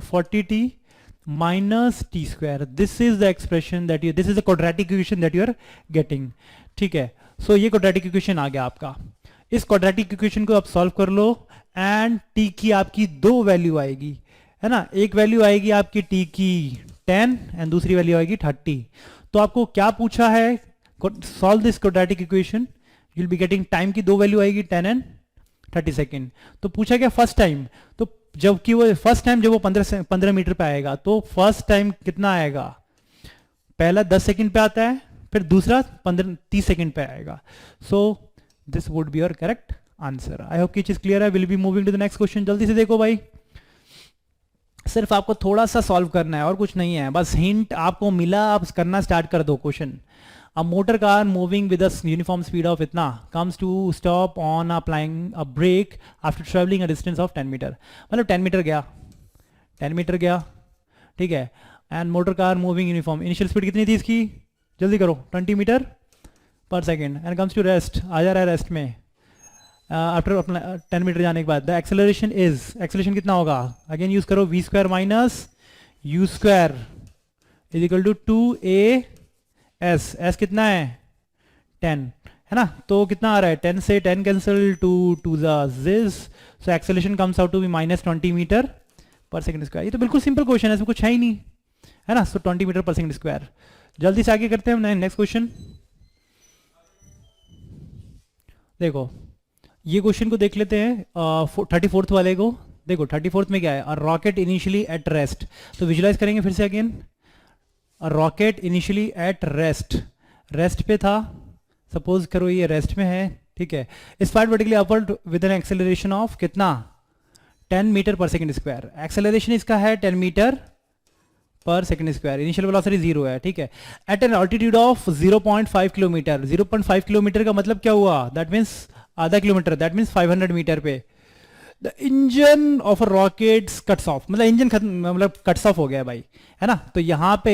40t - t²। This is the expression that this is the quadratic equation that you are getting, ठीक है। सो ये क्वाड्रेटिक इक्वेशन आ गया आपका। इस क्वाड्रेटिक इक्वेशन को आप सॉल्व कर लो एंड t की आपकी 2 वैल्यू आएगी, है ना। एक वैल्यू आएगी आपकी t की 10 एंड दूसरी वैल्यू आएगी 30। तो आपको क्या पूछा है, solve this quadratic equation, you will be getting time की 2 वैल्यू आएगी 10 एंड 30 सेकेंड। तो पूछा गया फर्स्ट टाइम, तो जबकि वो फर्स्ट टाइम जब वो 15 मीटर पे आएगा तो फर्स्ट टाइम कितना आएगा, पहला 10 सेकेंड पे आता है, फिर दूसरा 30 सेकेंड पे आएगा। So this would be your correct answer. I hope की चीज क्लियर है। Will be moving to the next question. जल्दी से देखो भाई, सिर्फ आपको थोड़ा सा सॉल्व करना है और कुछ नहीं है, बस हिंट आपको मिला, आप करना स्टार्ट कर दो question. A motor car moving with a uniform speed of इतना comes to stop on applying a brake after traveling a distance of 10 metre, मतलब 10 मीटर गया, 10 मीटर गया, ठीक है। And motor car moving uniform, initial speed कितनी थी इसकी, जल्दी करो, 20 मीटर पर second, and comes to rest, आ जा रहा है रेस्ट में आफ्टर अपना 10 मीटर जाने के बाद। द एक्सेलरेशन इज, एक्सेलरेशन कितना होगा, अगेन यूज करो v² - u² = 2a s। s कितना है 10, है ना। तो कितना आ रहा है, 10 से 10 cancel, 2 this, so acceleration comes out to be -20 metre per second square. ये तो बिल्कुल सिंपल क्वेश्चन है, इसमें कुछ है ही नहीं, है ना। सो 20 मीटर पर सेकंड स्क्वायर। जल्दी से आगे करते हैं नेक्स्ट क्वेश्चन। देखो ये क्वेश्चन को देख लेते हैं, 34th वाले को देखो। 34th में क्या है, रॉकेट इनिशियली एट रेस्ट, तो विजुलाइज करेंगे फिर से again. Rocket initially at rest, rest पे था, सपोज करो ये रेस्ट में है, ठीक है। Spied vertically upward with an acceleration of कितना, 10 metre per second square. Acceleration इसका है 10 metre per second square, initial velocity 0 है, ठीक है। At an altitude of 0.5 kilometre, 0.5 kilometre का मतलब क्या हुआ, दैट मीन्स आधा किलोमीटर, दैट मीन्स 500 मीटर पे the engine of a rocket cuts off, मतलब इंजन खत्म, मतलब कट्स ऑफ हो गया भाई, है ना। तो यहाँ पे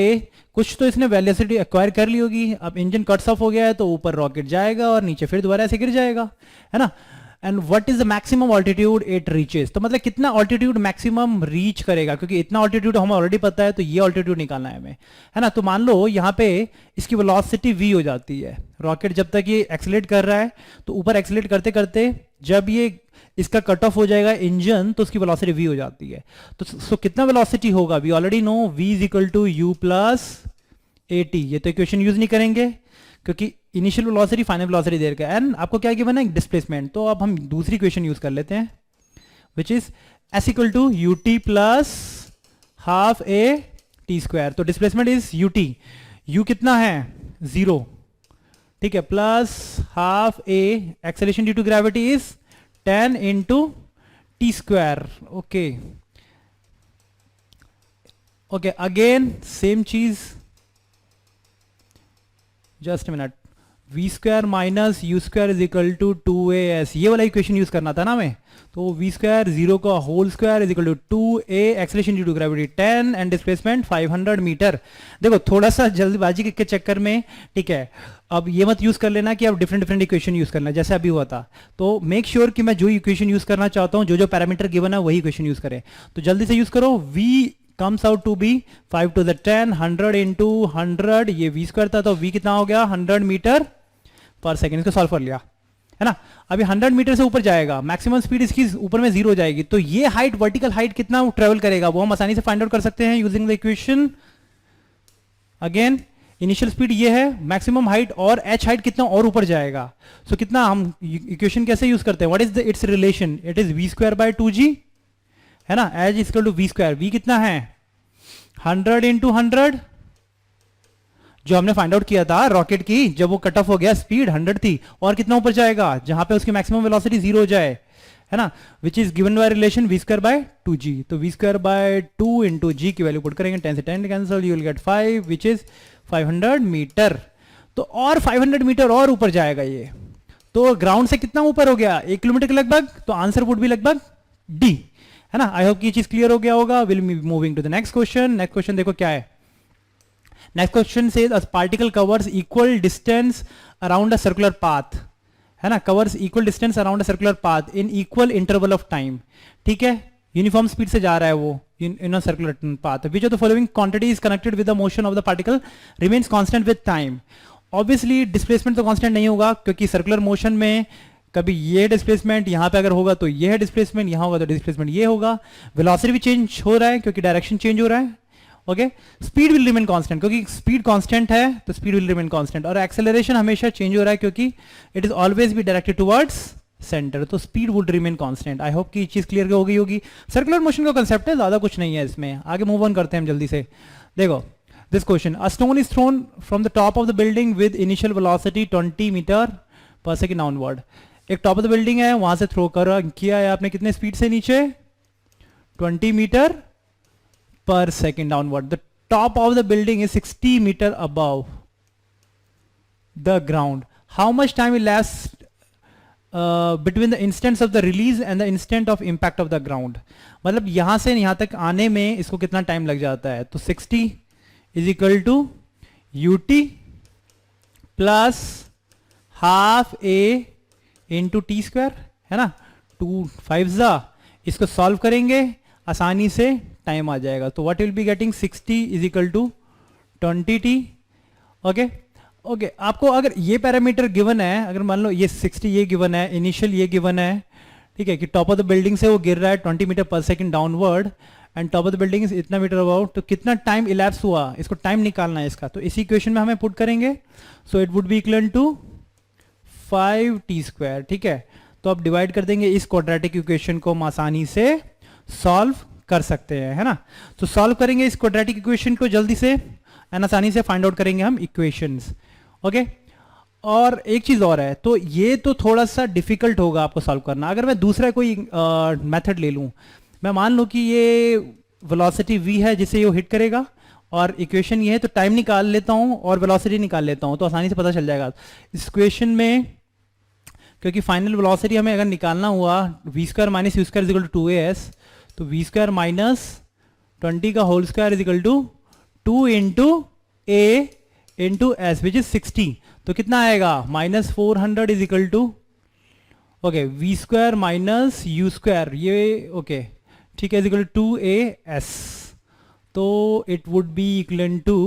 कुछ तो इसने वेलोसिटी एक्वायर कर ली होगी, अब इंजन कट्स ऑफ हो गया है तो ऊपर रॉकेट जाएगा और नीचे फिर दोबारा ऐसे गिर जाएगा, है ना। And what is the maximum altitude it reaches, तो मतलब कितना ऑल्टीट्यूड मैक्सिमम रीच करेगा, क्योंकि इतना ऑल्टीट्यूड हमें ऑलरेडी पता है, तो ये ऑल्टीट्यूड निकालना है हमें, है ना। तो मान लो यहाँ पे इसकी वेलोसिटी v हो जाती है, रॉकेट जब तक ये एक्सेलरेट कर रहा है तो ऊपर एक्सेलरेट करते करते जब ये इसका कट ऑफ हो जाएगा इंजन तो उसकी वेलोसिटी v हो जाती है। तो सो कितना वेलोसिटी होगा, we already know v = u + at। ये तो इक्वेशन यूज नहीं करेंगे क्योंकि इनिशियल वेलोसिटी फाइनल वेलोसिटी दे रखा है, एंड आपको क्या गिवन है, डिस्प्लेसमेंट। तो अब हम दूसरी इक्वेशन यूज कर लेते हैं, which is s = ut + ½ a t²। तो डिस्प्लेसमेंट इज ut, u कितना है 0, ठीक है, plus ½ a, acceleration due to gravity is 10 × t², okay okay. Again same चीज, just minute, v² - u² = 2as, ये वाला इक्वेशन यूज करना था ना हमें। तो v² 0 का whole square = 2a, acceleration due to gravity 10 and displacement 500 metre. देखो थोड़ा सा जल्दबाजी के चक्कर में, ठीक है, अब ये मत यूज कर लेना कि आप डिफरेंट इक्वेशन यूज करना जैसे अभी हुआ था। तो मेक श्योर कि मैं जो इक्वेशन यूज करना चाहता हूँ, जो पैरामीटर गिवन है वही इक्वेशन यूज करें। तो जल्दी से यूज करो, v comes out to be 5 to the 10, 100 into 100, ये v स्क्वायर था तो v कितना हो गया 100 मीटर पर सेकेंड. इसको सॉल्व कर लिया है ना. अभी 100 मीटर से ऊपर जाएगा, मैक्सिमम स्पीड इसकी ऊपर में 0 हो जाएगी, तो ये हाइट वर्टिकल हाइट कितना ट्रेवल करेगा वो हम आसानी से फाइंड आउट कर सकते हैं using the equation. Again initial speed ये है, मैक्सिमम हाइट और h हाइट कितना और ऊपर जाएगा. सो कितना हम इक्वेशन कैसे यूज करते हैं, what is the its relation, it is v square by 2g है ना, h equal to v square. v कितना है 100 इंटू 100, जो हमने फाइंड आउट किया था रॉकेट की, जब वो कट ऑफ हो गया स्पीड 100 थी, और कितना ऊपर जाएगा जहां पे उसकी मैक्सिमम वेलोसिटी 0 हो जाए है ना, which is given by relation v square by 2g. तो v square by 2 into g की वैल्यू पुट करेंगे, 10 से 10 cancel, you will get 5 which is 500 metre. तो और 500 मीटर और ऊपर जाएगा ये, तो ग्राउंड से कितना ऊपर हो गया 1 किलोमीटर के लगभग, तो आंसर वुड भी लगभग डी है ना. आई होप कि ये चीज क्लियर हो गया होगा. Will be moving to the next question. Next question देखो क्या है. Next question says a particle covers equal distance around a circular path है ना, covers equal distance around a circular path in equal interval of time. ठीक है, uniform speed से जा रहा है वो in a circular path. Which of the following quantity is connected with the motion of the particle remains constant with time. Obviously displacement तो constant नहीं होगा, क्योंकि सर्कुलर मोशन में कभी ये डिस्प्लेसमेंट यहां पे अगर होगा तो ये है डिस्प्लेसमेंट, यहां होगा तो डिस्प्लेसमेंट ये होगा. वेलोसिटी भी चेंज हो रहा है क्योंकि डायरेक्शन चेंज हो रहा है. Okay, speed will remain constant, क्योंकि स्पीड कांस्टेंट है तो स्पीड विल रिमेन कांस्टेंट. और एक्सेलरेशन हमेशा चेंज हो रहा है क्योंकि it is always be directed towards centre, तो speed would remain constant. I hope कि चीज क्लियर हो गई होगी. सर्कुलर मोशन का कंसेप्ट है, ज्यादा कुछ नहीं है इसमें. आगे मूव ऑन करते हैं हम जल्दी से. देखो this question, a stone is thrown from the top of the building with initial velocity 20 metre पर सेकेंड डाउनवर्ड. एक टॉप ऑफ द बिल्डिंग है, वहां से थ्रो कर किया है आपने, कितने स्पीड से नीचे 20 मीटर पर second downward. The top of the building is 60 metre above the ground. How much time elapsed between the instants of the release and the instant of impact of the ground. मतलब यहां से यहां तक आने में इसको कितना टाइम लग जाता है. तो 60 is equal to ut plus half a into t square है ना, 2 5 इसको सॉल्व करेंगे आसानी से टाइम आ जाएगा. तो what will be getting 60 is equal to 20t. Okay okay, आपको अगर ये पैरामीटर गिवन है, अगर मान लो ये 60 ये गिवन है, इनिशियल ये गिवन है, ठीक है, कि टॉप ऑफ द बिल्डिंग से वो गिर रहा है 20 metre per second downward and top of the building is इतना मीटर अबाउट, तो कितना टाइम इलैप्स हुआ, इसको टाइम निकालना है इसका. तो इसी इक्वेशन में हमें पुट करेंगे. So it would be equal to 5t square. ठीक है, तो आप डिवाइड कर देंगे इस क्वाड्रेटिक इक्वेशन को, हम आसानी से सॉल्व कर सकते हैं है ना. तो सॉल्व करेंगे इस क्वाड्रेटिक इक्वेशन को जल्दी से एंड आसानी से फाइंड आउट करेंगे हम इक्वेशंस. ओके, और एक चीज और है, तो ये तो थोड़ा सा डिफिकल्ट होगा आपको सॉल्व करना. अगर मैं दूसरा कोई मेथड ले लूं, मैं मान लूं कि ये वेलोसिटी v है जिसे ये हिट करेगा और इक्वेशन ये है, तो टाइम निकाल लेता हूं और वेलोसिटी निकाल लेता हूं, तो आसानी से पता चल जाएगा इस इक्वेशन में. क्योंकि फाइनल वेलोसिटी हमें अगर निकालना हुआ v square minus you square is equal to 2as, तो v स्क्वायर माइनस 20 का whole square is equal to 2 into a into s which is 60. तो कितना आएगा -400 is equal to okay v square minus you square, ये ओके ठीक है, is equal to as. तो it would be equal to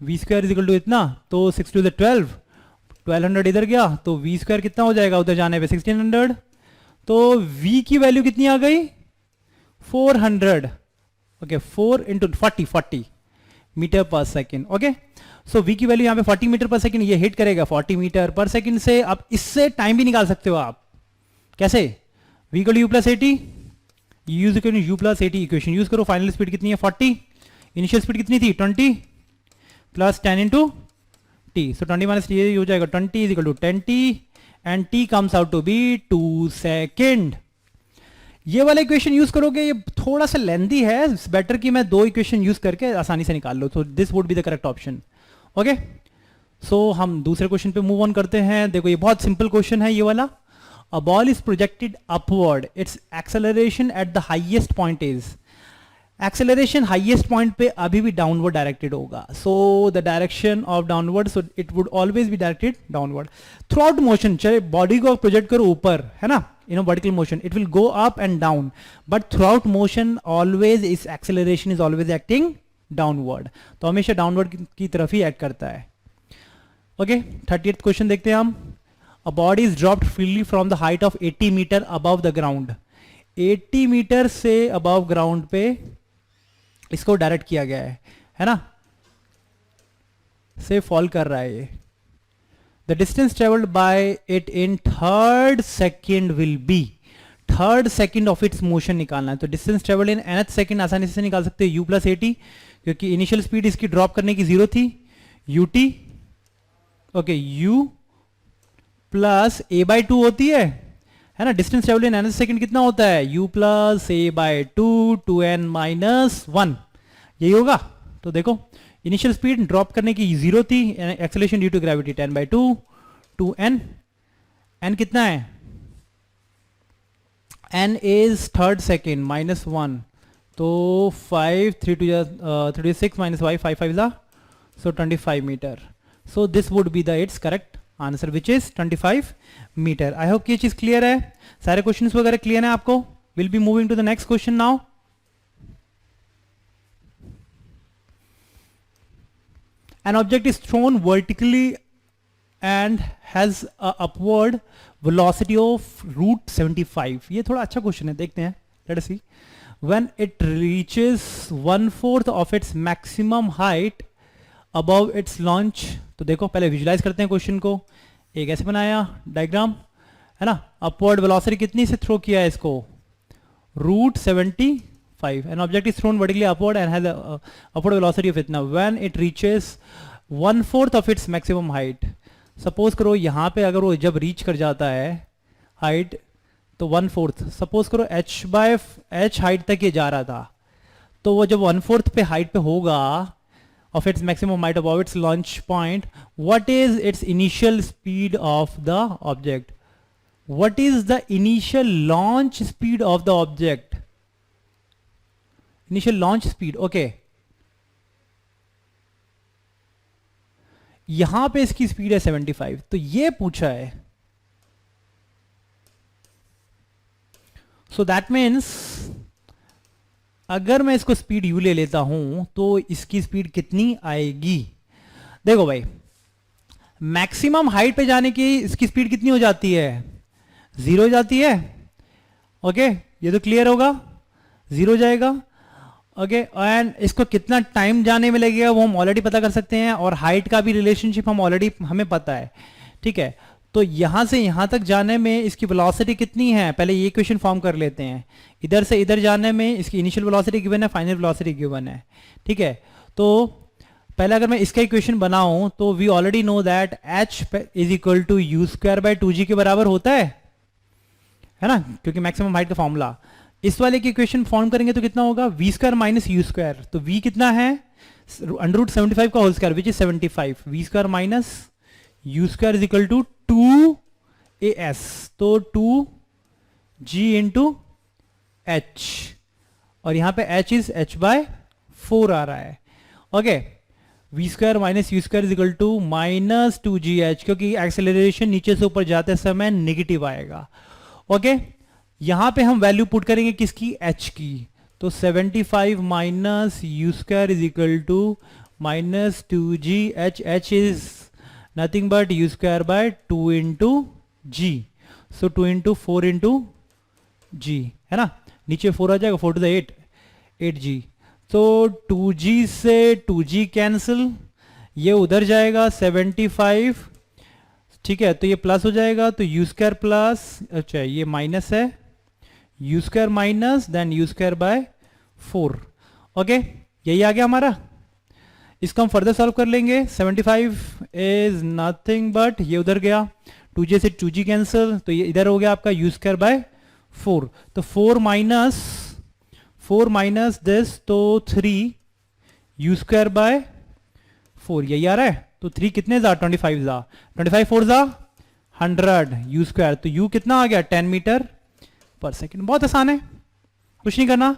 v square is equal to इतना, तो 6 to the 1200 इधर गया, तो वी स्क्वायर कितना हो जाएगा उधर जाने पे 1600. तो v की वैल्यू कितनी आ गई 400. ओके 4 इंटू 40 मीटर पर सेकेंड. ओके, सो v की वैल्यू यहाँ पे 40 मीटर पर सेकेंड, ये हिट करेगा 40 मीटर पर सेकेंड से. आप इससे टाइम भी निकाल सकते हो. आप कैसे, v equal u plus 80, use करो u प्लस 80 इक्वेशन यूज करो. फाइनल स्पीड कितनी है 40, इनिशियल स्पीड कितनी थी 20 plus 10 into t. So 20 minus t हो जाएगा 20 is equal to 10t and t comes out to be 2 second. ये वाला इक्वेशन यूज करोगे, ये थोड़ा सा लेंदी है, बेटर कि मैं 2 इक्वेशन यूज करके आसानी से निकाल लो. तो this would be the correct option. Okay, so हम दूसरे क्वेश्चन पे मूव ऑन करते हैं. देखो ये बहुत सिंपल क्वेश्चन है ये वाला. A ball is projected upward, its acceleration at the highest point is, acceleration highest point पे अभी भी डाउनवर्ड डायरेक्टेड होगा, so the direction of downward, so it would always be directed downward throughout motion. चाहे body को project करो ऊपर, है ना, in vertical motion it will go up and down, but throughout motion always इस acceleration is always acting downward, तो हमेशा downward की तरफ ही एक्ट करता है. ओके, 38th क्वेश्चन देखते हैं हम. A body is dropped freely from the height of 80 metre above the ground. 80 metre से अबव ग्राउंड पे इसको डायरेक्ट किया गया है ना, से फॉल कर रहा है ये. The distance travelled by it in third second will be, third second of its motion निकालना है. तो distance travelled in nth second आसानी से निकाल सकते हैं u प्लस एटी, क्योंकि इनिशियल स्पीड इसकी ड्रॉप करने की 0 थी, ut okay u plus a by 2 होती है ना. Distance travel in nth second कितना होता है, u plus a by 2 2n minus 1, यही होगा. तो देखो इनिशियल स्पीड ड्रॉप करने की 0 थी, acceleration due to gravity 10 by 2 2n, n कितना है, n is third second minus 1, तो 5 3 2 6 माइनस 5 5 5 जा, so 25 metre. So this would be the its correct answer, which is 25 metre. I hope ये चीज clear है, सारे क्वेश्चंस वगैरह क्लियर है आपको. Will be moving to the next question now. An object is thrown vertically and has a upward velocity of root 75. ये थोड़ा अच्छा क्वेश्चन है, देखते हैं. Let us see. When it reaches 1/4 of its maximum height above its launch, तो देखो पहले visualise करते हैं क्वेश्चन को. एक ऐसे बनाया डायग्राम, है ना. अपवर्ड वेलोसिटी कितनी से थ्रो किया है इसको, root 75. An object is thrown vertically upward and has upward velocity of इतना. When it reaches 1/4 of its maximum height. Suppose करो यहाँ पे अगर वो जब रीच कर जाता है हाइट, तो 1/4, सपोज करो h हाइट तक ये जा रहा था, तो वो जब 1/4 पे हाइट पे होगा of its maximum height above its launch point, what is its initial speed of the object? What is the initial launch speed of the object? Initial launch speed, okay. यहां पे इसकी स्पीड है 75, तो ये पूछा है. So that means अगर मैं इसको स्पीड u ले लेता हूं तो इसकी स्पीड कितनी आएगी. देखो भाई, मैक्सिमम हाइट पे जाने की इसकी स्पीड कितनी हो जाती है, 0 हो जाती है. ओके, ये तो क्लियर होगा, 0 हो जाएगा. ओके, एंड इसको कितना टाइम जाने में लगेगा वो हम ऑलरेडी पता कर सकते हैं, और हाइट का भी रिलेशनशिप हमें पता है. ठीक है, तो यहां से यहां तक जाने में इसकी वेलोसिटी कितनी है, पहले ये इक्वेशन फॉर्म कर लेते हैं. इधर से इधर जाने में इसकी इनिशियल वेलोसिटी गिवन है, फाइनल वेलोसिटी गिवन है. ठीक है, तो पहले अगर मैं इसका इक्वेशन बनाऊं तो we already know that h is equal to u square by 2g के बराबर होता है ना, क्योंकि मैक्सिमम हाइट का फॉर्मूला. इस वाले की इक्वेशन फॉर्म करेंगे तो कितना होगा, v square minus you square. तो v कितना है, अंडर रूट 75 का whole square which is 75. v square minus you square is equal to 2as, तो 2g इंटू h, और यहां पे h इज h बाय 4 आ रहा है. Okay, v square minus you square is equal to minus 2gh, क्योंकि acceleration नीचे से ऊपर जाते समय नेगेटिव आएगा. ओके, यहां पे हम वैल्यू पुट करेंगे किसकी, h की. तो 75 minus you square is equal to minus 2gh, h is nothing but U square by 2 into G. सो 2 इंटू 4 इंटू जी, है ना, नीचे 4 आ जाएगा, 4 टू द 8 8g. तो 2g से 2g कैंसिल, ये उधर जाएगा 75. ठीक है, तो ये प्लस हो जाएगा, तो यू स्क्वायर प्लस, अच्छा ये माइनस है, u square minus then u square by 4. Okay, यही आ गया हमारा. इसको हम फर्दर सॉल्व कर लेंगे. 75 इज नथिंग बट, ये उधर गया, 2g से 2g कैंसिल, तो ये इधर हो गया आपका यू स्क्वायर बाय 4. तो 4 माइनस दिस, तो 3 यू स्क्वायर बाय 4, यही आ रहा है. तो 3 कितने जा, 25 जा, 25 4 जा 100 यू स्क्वायर. तो u कितना आ गया, 10 मीटर पर सेकेंड. बहुत आसान है, कुछ नहीं करना.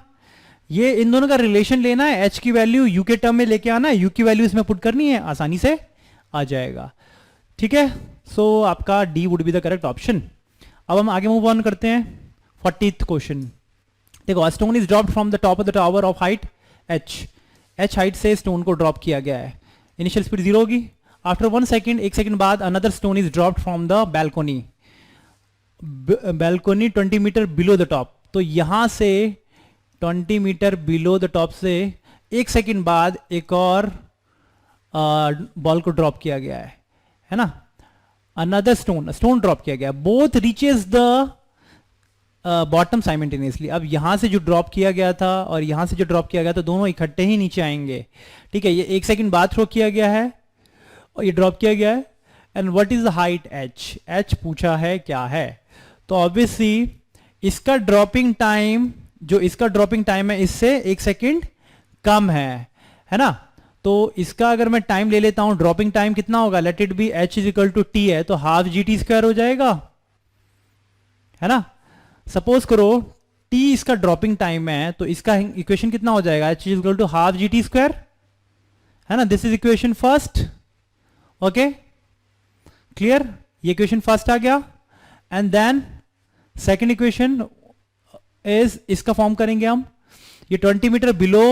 ये इन दोनों का रिलेशन लेना है, एच की वैल्यू यू के टर्म में लेके आना है, यू की वैल्यू इसमें पुट करनी है, आसानी से आ जाएगा। ठीक है, सो आपका D would be the correct option. अब हम आगे मूव ऑन करते हैं 40th क्वेश्चन। देखो, a stone is dropped from the top of the tower of height h height से स्टोन को ड्रॉप किया गया है। इनिशियल स्पीड 0 होगी। आफ्टर 1 सेकेंड, 1 सेकेंड बाद another stone is dropped from the balcony 20 metre below the top. तो यहां से 20 मीटर बिलो द टॉप से 1 सेकेंड बाद एक और बॉल को ड्रॉप किया गया है ना। अनदर स्टोन ड्रॉप किया गया, both reaches the bottom simultaneously. अब यहां से जो ड्रॉप किया गया था और यहां से जो ड्रॉप किया गया था, दोनों इकट्ठे ही नीचे आएंगे। ठीक है, ये 1 सेकेंड बाद थ्रो किया गया है और ये ड्रॉप किया गया है। And what is the height H पूछा है क्या है। तो ऑब्वियसली इसका ड्रॉपिंग टाइम, जो इसका ड्रॉपिंग टाइम है, इससे 1 सेकेंड कम है ना। तो इसका अगर मैं टाइम ले लेता हूं, ड्रॉपिंग टाइम कितना होगा, let it be h is equal to t है, तो हाफ जी टी स्क्वायर हो जाएगा, है ना। सपोज करो टी इसका ड्रॉपिंग टाइम है, तो इसका इक्वेशन कितना हो जाएगा, h is equal to half g t square, है ना। This is equation first. Okay, clear, ये इक्वेशन फर्स्ट आ गया। And then second equation is, इसका फॉर्म करेंगे हम, ये 20 मीटर बिलो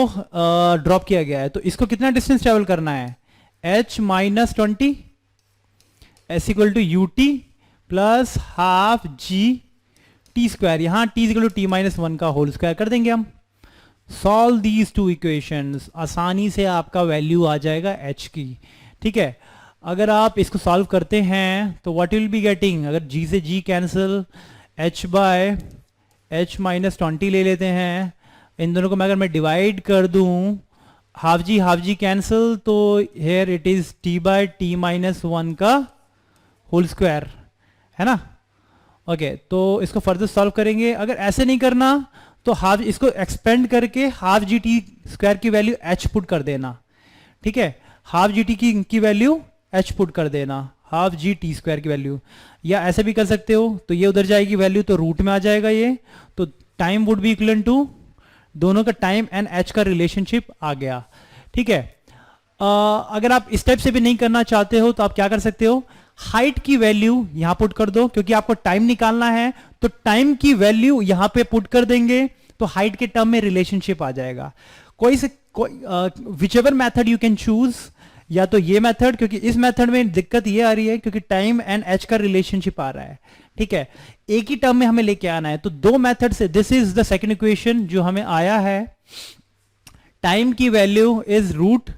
ड्रॉप किया गया है, तो इसको कितना डिस्टेंस ट्रेवल करना है, h minus 20 s equal to U T plus half g t square, यहां t equal to t minus 1 का होल स्क्वायर कर देंगे हम। सॉल्व दीज टू इक्वेशंस, आसानी से आपका वैल्यू आ जाएगा h की। ठीक है, अगर आप इसको सॉल्व करते हैं तो व्हाट विल बी गेटिंग, अगर g से g cancel, h by h minus 20 ले लेते हैं, इन दोनों को मैं अगर मैं डिवाइड कर दूं, हाफ जी कैंसिल, तो here it is t by t minus 1 का होल स्क्वायर, है ना। ओके, तो इसको फर्दर सॉल्व करेंगे। अगर ऐसे नहीं करना तो हाफ, इसको एक्सपेंड करके हाफ जी टी स्क्वायर की वैल्यू h पुट कर देना। ठीक है, हाफ जी टी की वैल्यू h पुट कर देना, हाफ जी टी स्क्वायर की वैल्यू, या ऐसे भी कर सकते हो, तो ये उधर जाएगी वैल्यू, तो रूट में आ जाएगा ये, तो time would be equal to, दोनों का टाइम एंड h का रिलेशनशिप आ गया। ठीक है, अगर आप इस टाइप से भी नहीं करना चाहते हो तो आप क्या कर सकते हो, हाइट की वैल्यू यहां पुट कर दो, क्योंकि आपको टाइम निकालना है, तो टाइम की वैल्यू यहां पे पुट कर देंगे, तो हाइट के टर्म में रिलेशनशिप आ जाएगा। कोई which ever method you can choose, या तो ये मेथड, क्योंकि इस मेथड में दिक्कत ये आ रही है क्योंकि टाइम एंड h का रिलेशनशिप आ रहा है। ठीक है, एक ही टर्म में हमें लेके आना है, तो दो मेथड से, this is the second equation जो हमें आया है, टाइम की value is root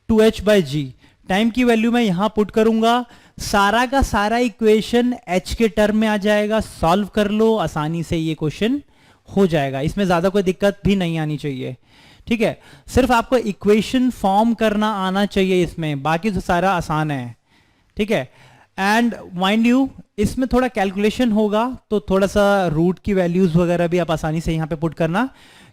2h by g. Time की वैल्यू मैं यहां पुट करूंगा, सारा का सारा इक्वेशन h के टर्म में आ जाएगा, सॉल्व कर लो, आसानी से ये क्वेश्चन हो जाएगा, इसमें ज्यादा कोई दिक्कत भी नहीं आनी चाहिए। ठीक है, सिर्फ आपको इक्वेशन फॉर्म करना आना चाहिए इसमें, बाकी तो सारा आसान है। ठीक है, एंड माइंड यू इसमें थोड़ा कैलकुलेशन होगा, तो थोड़ा सा रूट की वैल्यूज वगैरह भी आप आसानी से यहाँ पे पुट करना,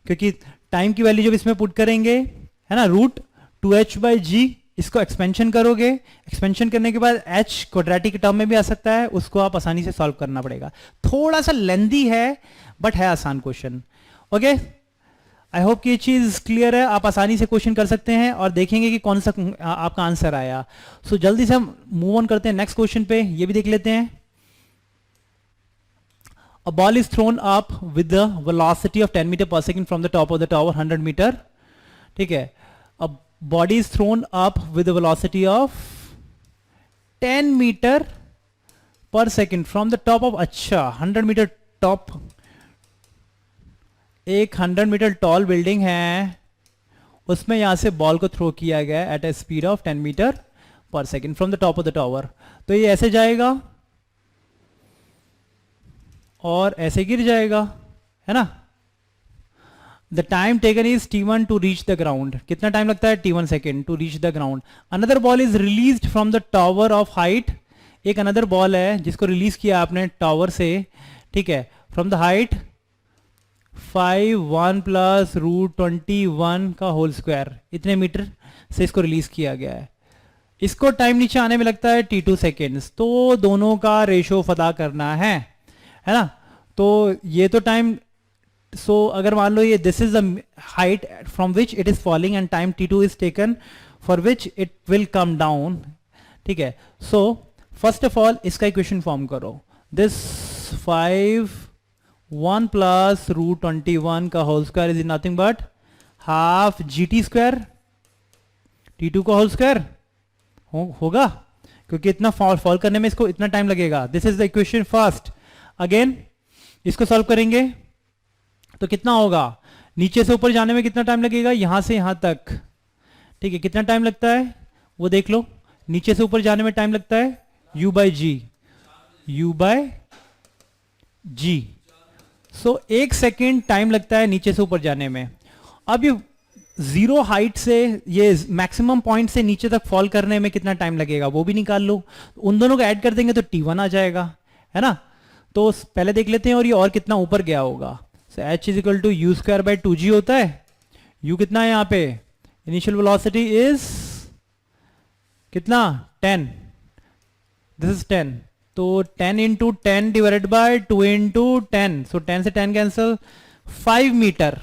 क्योंकि टाइम की वैल्यू जब इसमें पुट करेंगे, है ना, रूट 2h बाई जी, इसको एक्सपेंशन करोगे, एक्सपेंशन करने के बाद h क्वाड्रेटिक टर्म में भी आ सकता है, उसको आप आसानी से सॉल्व करना पड़ेगा। थोड़ा सा लेंदी है बट है आसान क्वेश्चन। ओके, आई होप कि ये चीज क्लियर है, आप आसानी से क्वेश्चन कर सकते हैं और देखेंगे कि कौन सा आपका आंसर आया। सो जल्दी से हम मूव ऑन करते हैं नेक्स्ट क्वेश्चन पे, ये भी देख लेते हैं। A ball is thrown up with the velocity of 10 meter per second from the top of the tower 100 meter. ठीक है, a body is thrown up with the velocity of 10 meter per second from the top of, अच्छा 100 metre top, एक 100 metre tall building है, उसमें यहां से ball को throw किया गया at a speed of 10 metre पर second from the top of the tower. तो ये ऐसे जाएगा और ऐसे गिर जाएगा, है ना। The time taken is t1 to reach the ground, कितना टाइम लगता है, t1 second to reach the ground. Another ball is released from the tower of height, एक अनदर बॉल है जिसको रिलीज किया आपने टावर से, ठीक है, from the height 5 plus root 21 का होल स्क्वायर, इतने मीटर से इसको रिलीज किया गया है। इसको टाइम नीचे आने में लगता है t2 सेकेंड्स, तो दोनों का रेशो पता करना है ना। तो ये तो टाइम सो अगर मान लो ये this is the height from which it is falling and time t2 is taken for which it will come down, ठीक है। सो फर्स्ट ऑफ ऑल इसका इक्वेशन फॉर्म करो, दिस 1 प्लस रूट 21 का whole square is nothing but half GT square, T2 का whole square होगा, क्योंकि इतना fall करने में इसको इतना टाइम लगेगा। This is the equation first. Again इसको सॉल्व करेंगे तो कितना होगा, नीचे से ऊपर जाने में कितना टाइम लगेगा, यहां से यहां तक, ठीक है। कितना टाइम लगता है वो देख लो, नीचे से ऊपर जाने में टाइम लगता है u by g. So 1 second time लगता है नीचे से ऊपर जाने में। अब ये जीरो हाइट से ये मैक्सिमम पॉइंट से नीचे तक फॉल करने में कितना टाइम लगेगा वो भी निकाल लो, उन दोनों को ऐड कर देंगे तो t1 आ जाएगा, है ना। तो पहले देख लेते हैं और ये और कितना ऊपर गया होगा। So h is equal to u square by 2g होता है। u कितना है यहाँ पे, इनिशियल वेलोसिटी इज कितना 10, दिस इज 10, तो 10 इंटू 10 डिवाइडेड बाई 2 इंटू 10, सो 10 से 10 कैंसिल, 5 मीटर।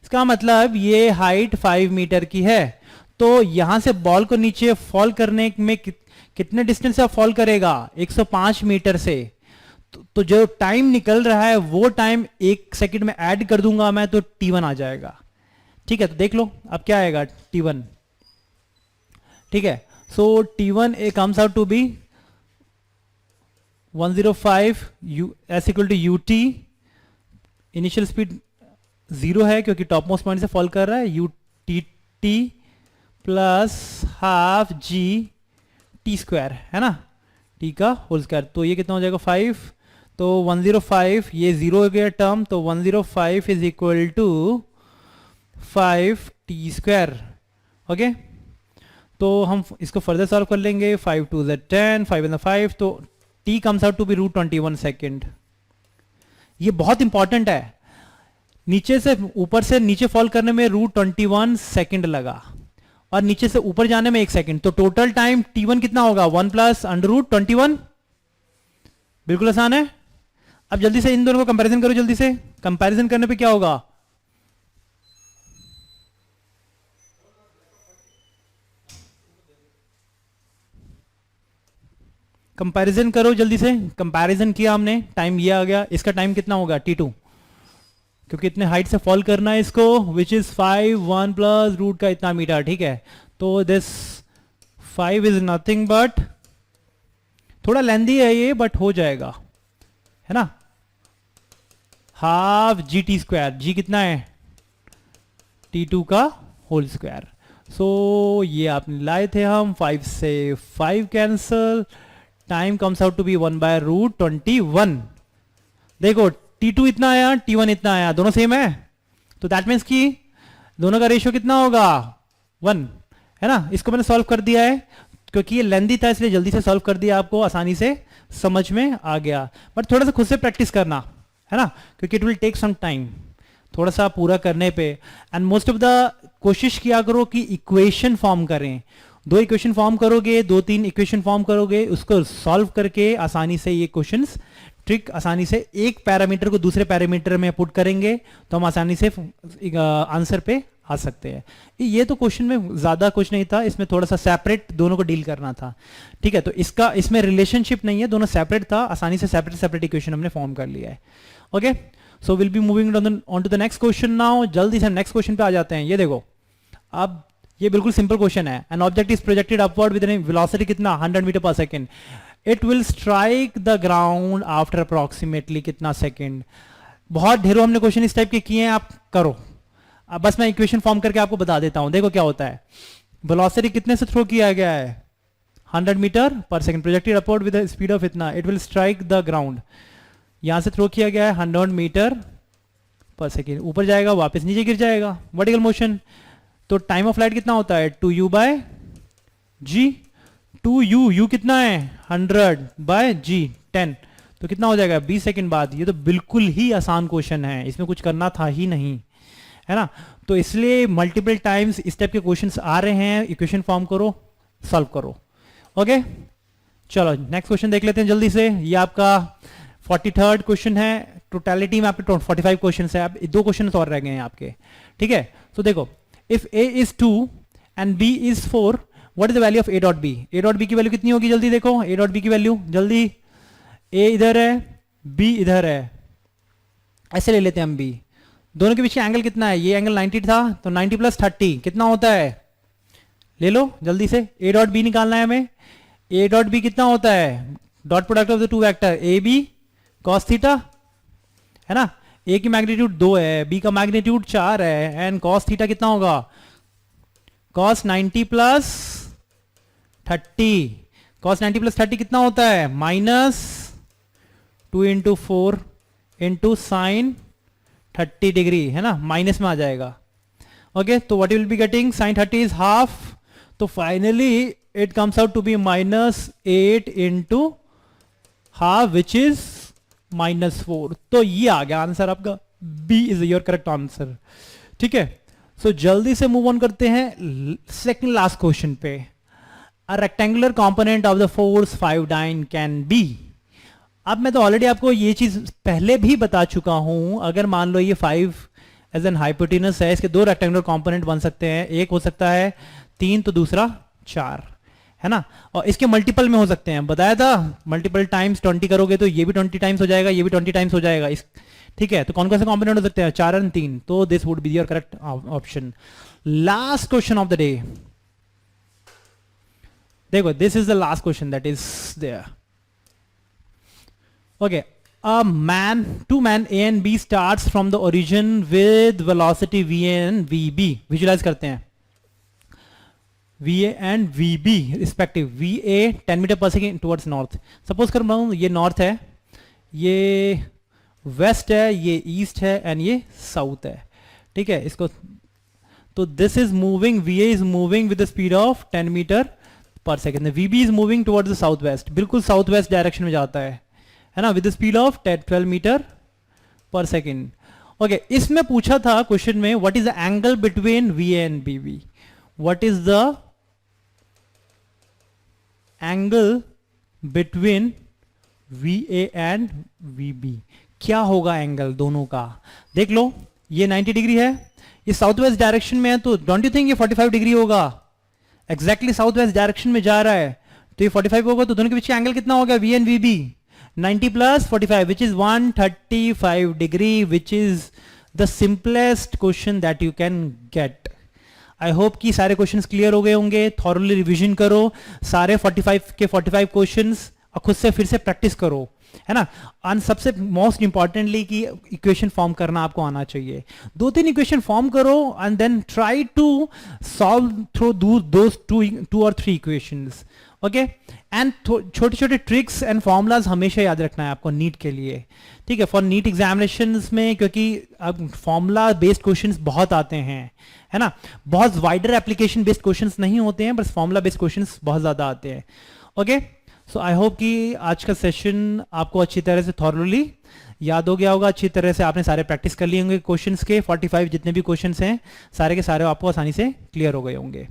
इसका मतलब ये हाइट 5 मीटर की है। तो यहां से बॉल को नीचे फॉल करने में कितने डिस्टेंस से फॉल करेगा, 105 मीटर से। तो जो टाइम निकल रहा है वो टाइम 1 सेकंड में ऐड कर दूंगा मैं तो t1 आ जाएगा, ठीक है। तो देख लो अब क्या आएगा t1, ठीक है। So t1 comes out to be 105 s equal to ut, initial speed 0 है क्योंकि टॉप मोस्ट पॉइंट से फॉल कर रहा है, utt plus half g t square, है ना, t का होल स्क्वायर। तो ये कितना हो जाएगा 5, तो 105, ये 0 हो गया टर्म, तो 105 is equal to 5 t square, okay. तो हम इसको फर्दर सॉल्व कर लेंगे, 5 2 is 10, 5 and 5, तो t comes out to be root 21 second. ये बहुत इंपॉर्टेंट है, नीचे से ऊपर से नीचे फॉल करने में रूट 21 सेकेंड लगा और नीचे से ऊपर जाने में 1 सेकेंड, तो टोटल टाइम t1 कितना होगा 1 प्लस अंडर रूट 21। बिल्कुल आसान है। अब जल्दी से इन दोनों को कंपैरिजन करो, जल्दी से कंपैरिजन करने पे क्या होगा, कंपैरिजन करो जल्दी से। कंपैरिजन किया हमने, टाइम ये आ गया, इसका टाइम कितना होगा t2, क्योंकि इतने हाइट से फॉल करना है इसको, विच इज 5 1 प्लस रूट का इतना मीटर, ठीक है। तो दिस 5 इज नथिंग बट, थोड़ा लेंदी है ये बट हो जाएगा, है ना, हाफ GT स्क्वायर, g कितना है t2 का होल स्क्वायर। सो ये आपने लाए थे हम, 5 से 5 cancel, time comes out to be 1 by root 21। देखो t2 इतना आया, t1 इतना आया, दोनों सेम है, तो दैट मीन्स कि दोनों का रेशियो कितना होगा 1, है ना। इसको मैंने सॉल्व कर दिया है क्योंकि ये लेंदी था इसलिए जल्दी से सॉल्व कर दिया, आपको आसानी से समझ में आ गया। बट थोड़ा सा खुद से प्रैक्टिस करना, है ना, क्योंकि it will take some time थोड़ा सा पूरा करने पे। एंड मोस्ट ऑफ द कोशिश किया करो कि इक्वेशन फॉर्म करें, 2 इक्वेशन फॉर्म करोगे, 2-3 इक्वेशन फॉर्म करोगे, उसको सॉल्व करके आसानी से ये क्वेश्चंस ट्रिक आसानी से एक पैरामीटर को दूसरे पैरामीटर में पुट करेंगे तो हम आसानी से आंसर पे आ सकते हैं। ये तो क्वेश्चन में ज्यादा कुछ नहीं था, इसमें थोड़ा सा सेपरेट दोनों को डील करना था, ठीक है। तो इसमें रिलेशनशिप नहीं है, दोनों सेपरेट था, आसानी से सेपरेट इक्वेशन हमने फॉर्म कर लिया है, okay. So will be moving on to the next question now. जल्दी से नेक्स्ट क्वेश्चन पे आ जाते हैं। ये देखो, अब ये बिल्कुल सिंपल क्वेश्चन है। An object is projected upward with an velocity कितना 100 मीटर पर second, it will strike the ground after approximately कितना सेकेंड। बहुत ढेरों हमने क्वेश्चन इस टाइप के किए हैं, आप करो। अब बस मैं इक्वेशन फॉर्म करके आपको बता देता हूं। देखो क्या होता है, वेलोसिटी कितने से थ्रो किया गया है 100 मीटर पर second, projected upward with speed of इतना, it will strike the ground, यहां से थ्रो किया गया है 100 मीटर पर सेकेंड, ऊपर जाएगा वापस नीचे गिर जाएगा, वर्टिकल मोशन। तो टाइम ऑफ फ्लाइट कितना होता है 2u bye g, 2u, u कितना है 100 बाय g 10, तो कितना हो जाएगा 20 सेकंड बाद। ये तो बिल्कुल ही आसान क्वेश्चन है, इसमें कुछ करना था ही नहीं, है ना। तो इसलिए मल्टीपल टाइम्स इस टाइप के क्वेश्चंस आ रहे हैं, इक्वेशन फॉर्म करो, सॉल्व करो, ओके। चलो नेक्स्ट क्वेश्चन देख लेते हैं जल्दी से। ये आपका 43rd क्वेश्चन है, टोटलिटी में आपके 45 क्वेश्चन है, आप 2 क्वेश्चन और रह गए हैं आपके, ठीक है। सो देखो, if a is 2 and b is 4, what is the value of a dot b? a dot b की वैल्यू कितनी होगी? जल्दी देखो, a डॉट b की वैल्यू जल्दी। a इधर है, b इधर है, ऐसे ले लेते हैं हम b। दोनों के बीच का एंगल कितना है? ये एंगल 90 था, तो 90 प्लस 30 कितना होता है? ले लो जल्दी से, a डॉट b निकालना है हमें। a डॉट b कितना होता है? Dot product of the two vector A B cos theta, है ना। a की मैग्नीट्यूड 2 है, b का मैग्नीट्यूड 4 है, एंड कॉस थीटा कितना होगा? कॉस 90 प्लस 30, कॉस 90 प्लस 30 कितना होता है? -2 इंटू 4 इंटू साइन 30 डिग्री, है ना, माइनस में आ जाएगा। ओके, तो what will be getting? Sine 30 is half, तो finally it comes out to be -8 into half which is -4। तो ये आ गया आंसर आपका, B is your correct answer, ठीक है। सो जल्दी से मूव ऑन करते हैं सेकंड लास्ट क्वेश्चन पे। A rectangular component of the force 5 dyne can be. अब मैं तो ऑलरेडी आपको ये चीज पहले भी बता चुका हूं, अगर मान लो ये 5 एज एन हाइपोटेनस है, इसके 2 रेक्टेंगुलर कंपोनेंट बन सकते हैं, एक हो सकता है 3 तो दूसरा 4, है ना, और इसके मल्टीपल में हो सकते हैं, बताया था मल्टीपल टाइम्स 20 करोगे तो ये भी 20 टाइम्स हो जाएगा, ये भी 20 टाइम्स हो जाएगा, इस ठीक है। तो कौन कौन से कंपोनेंट हो सकते हैं? 4 और 3, तो this would be your correct option. Last question of the day, देखो this is the last question that is there. Okay, two man A and B starts from the origin with velocity VA and VB। Visualise करते हैं VA and VB respective. VA 10 metre पर second towards north, suppose कर रहा हूं ये north है, ये waste है, ये ईस्ट है एंड ये साउथ है, ठीक है। इसको तो this is moving, VA is moving with the speed of 10 metre पर second, VB is moving towards the south west, बिल्कुल साउथ वेस्ट डायरेक्शन में जाता है ना, with the speed of 12 metre पर सेकेंड। ओके, इसमें पूछा था क्वेश्चन में what is the angle between VA and BB, what is the angle between VA and VB, क्या होगा एंगल दोनों का? देख लो, ये 90 डिग्री है, ये साउथ वेस्ट डायरेक्शन में है, तो डोंट यू थिंक ये 45 डिग्री होगा? एग्जैक्टली साउथ वेस्ट डायरेक्शन में जा रहा है, तो ये 45 होगा, तो दोनों के बीच का एंगल कितना होगा? VA and VB 90 plus 45 which is 135 degree, which is the simplest question that you can get. I hope कि सारे क्वेश्चंस क्लियर हो गए होंगे, थॉरली रिवीजन करो सारे 45 के 45 क्वेश्चंस और खुद से फिर से प्रैक्टिस करो, है ना। और सबसे मोस्ट इंपॉर्टेंटली कि इक्वेशन फॉर्म करना आपको आना चाहिए, 2-3 इक्वेशन फॉर्म करो and then try to solve through those 2 और 3 इक्वेशंस, ओके। एंड छोटे छोटे ट्रिक्स एंड फॉर्मूलाज हमेशा याद रखना है आपको नीट के लिए, ठीक है, फॉर नीट एग्जामिनेशंस में, क्योंकि अब फॉर्मूला बेस्ड क्वेश्चंस बहुत आते हैं, है ना, बहुत वाइडर एप्लीकेशन बेस्ड क्वेश्चंस नहीं होते हैं, बस फॉर्मूला बेस्ड क्वेश्चंस बहुत ज्यादा आते हैं, ओके। सो आई होप कि आज का सेशन आपको अच्छी तरह से थॉरली याद हो गया होगा, अच्छी तरह से आपने सारे प्रैक्टिस कर लिए होंगे क्वेश्चंस के, 45 जितने भी क्वेश्चंस हैं सारे के सारे आपको आसानी से क्लियर हो गए होंगे।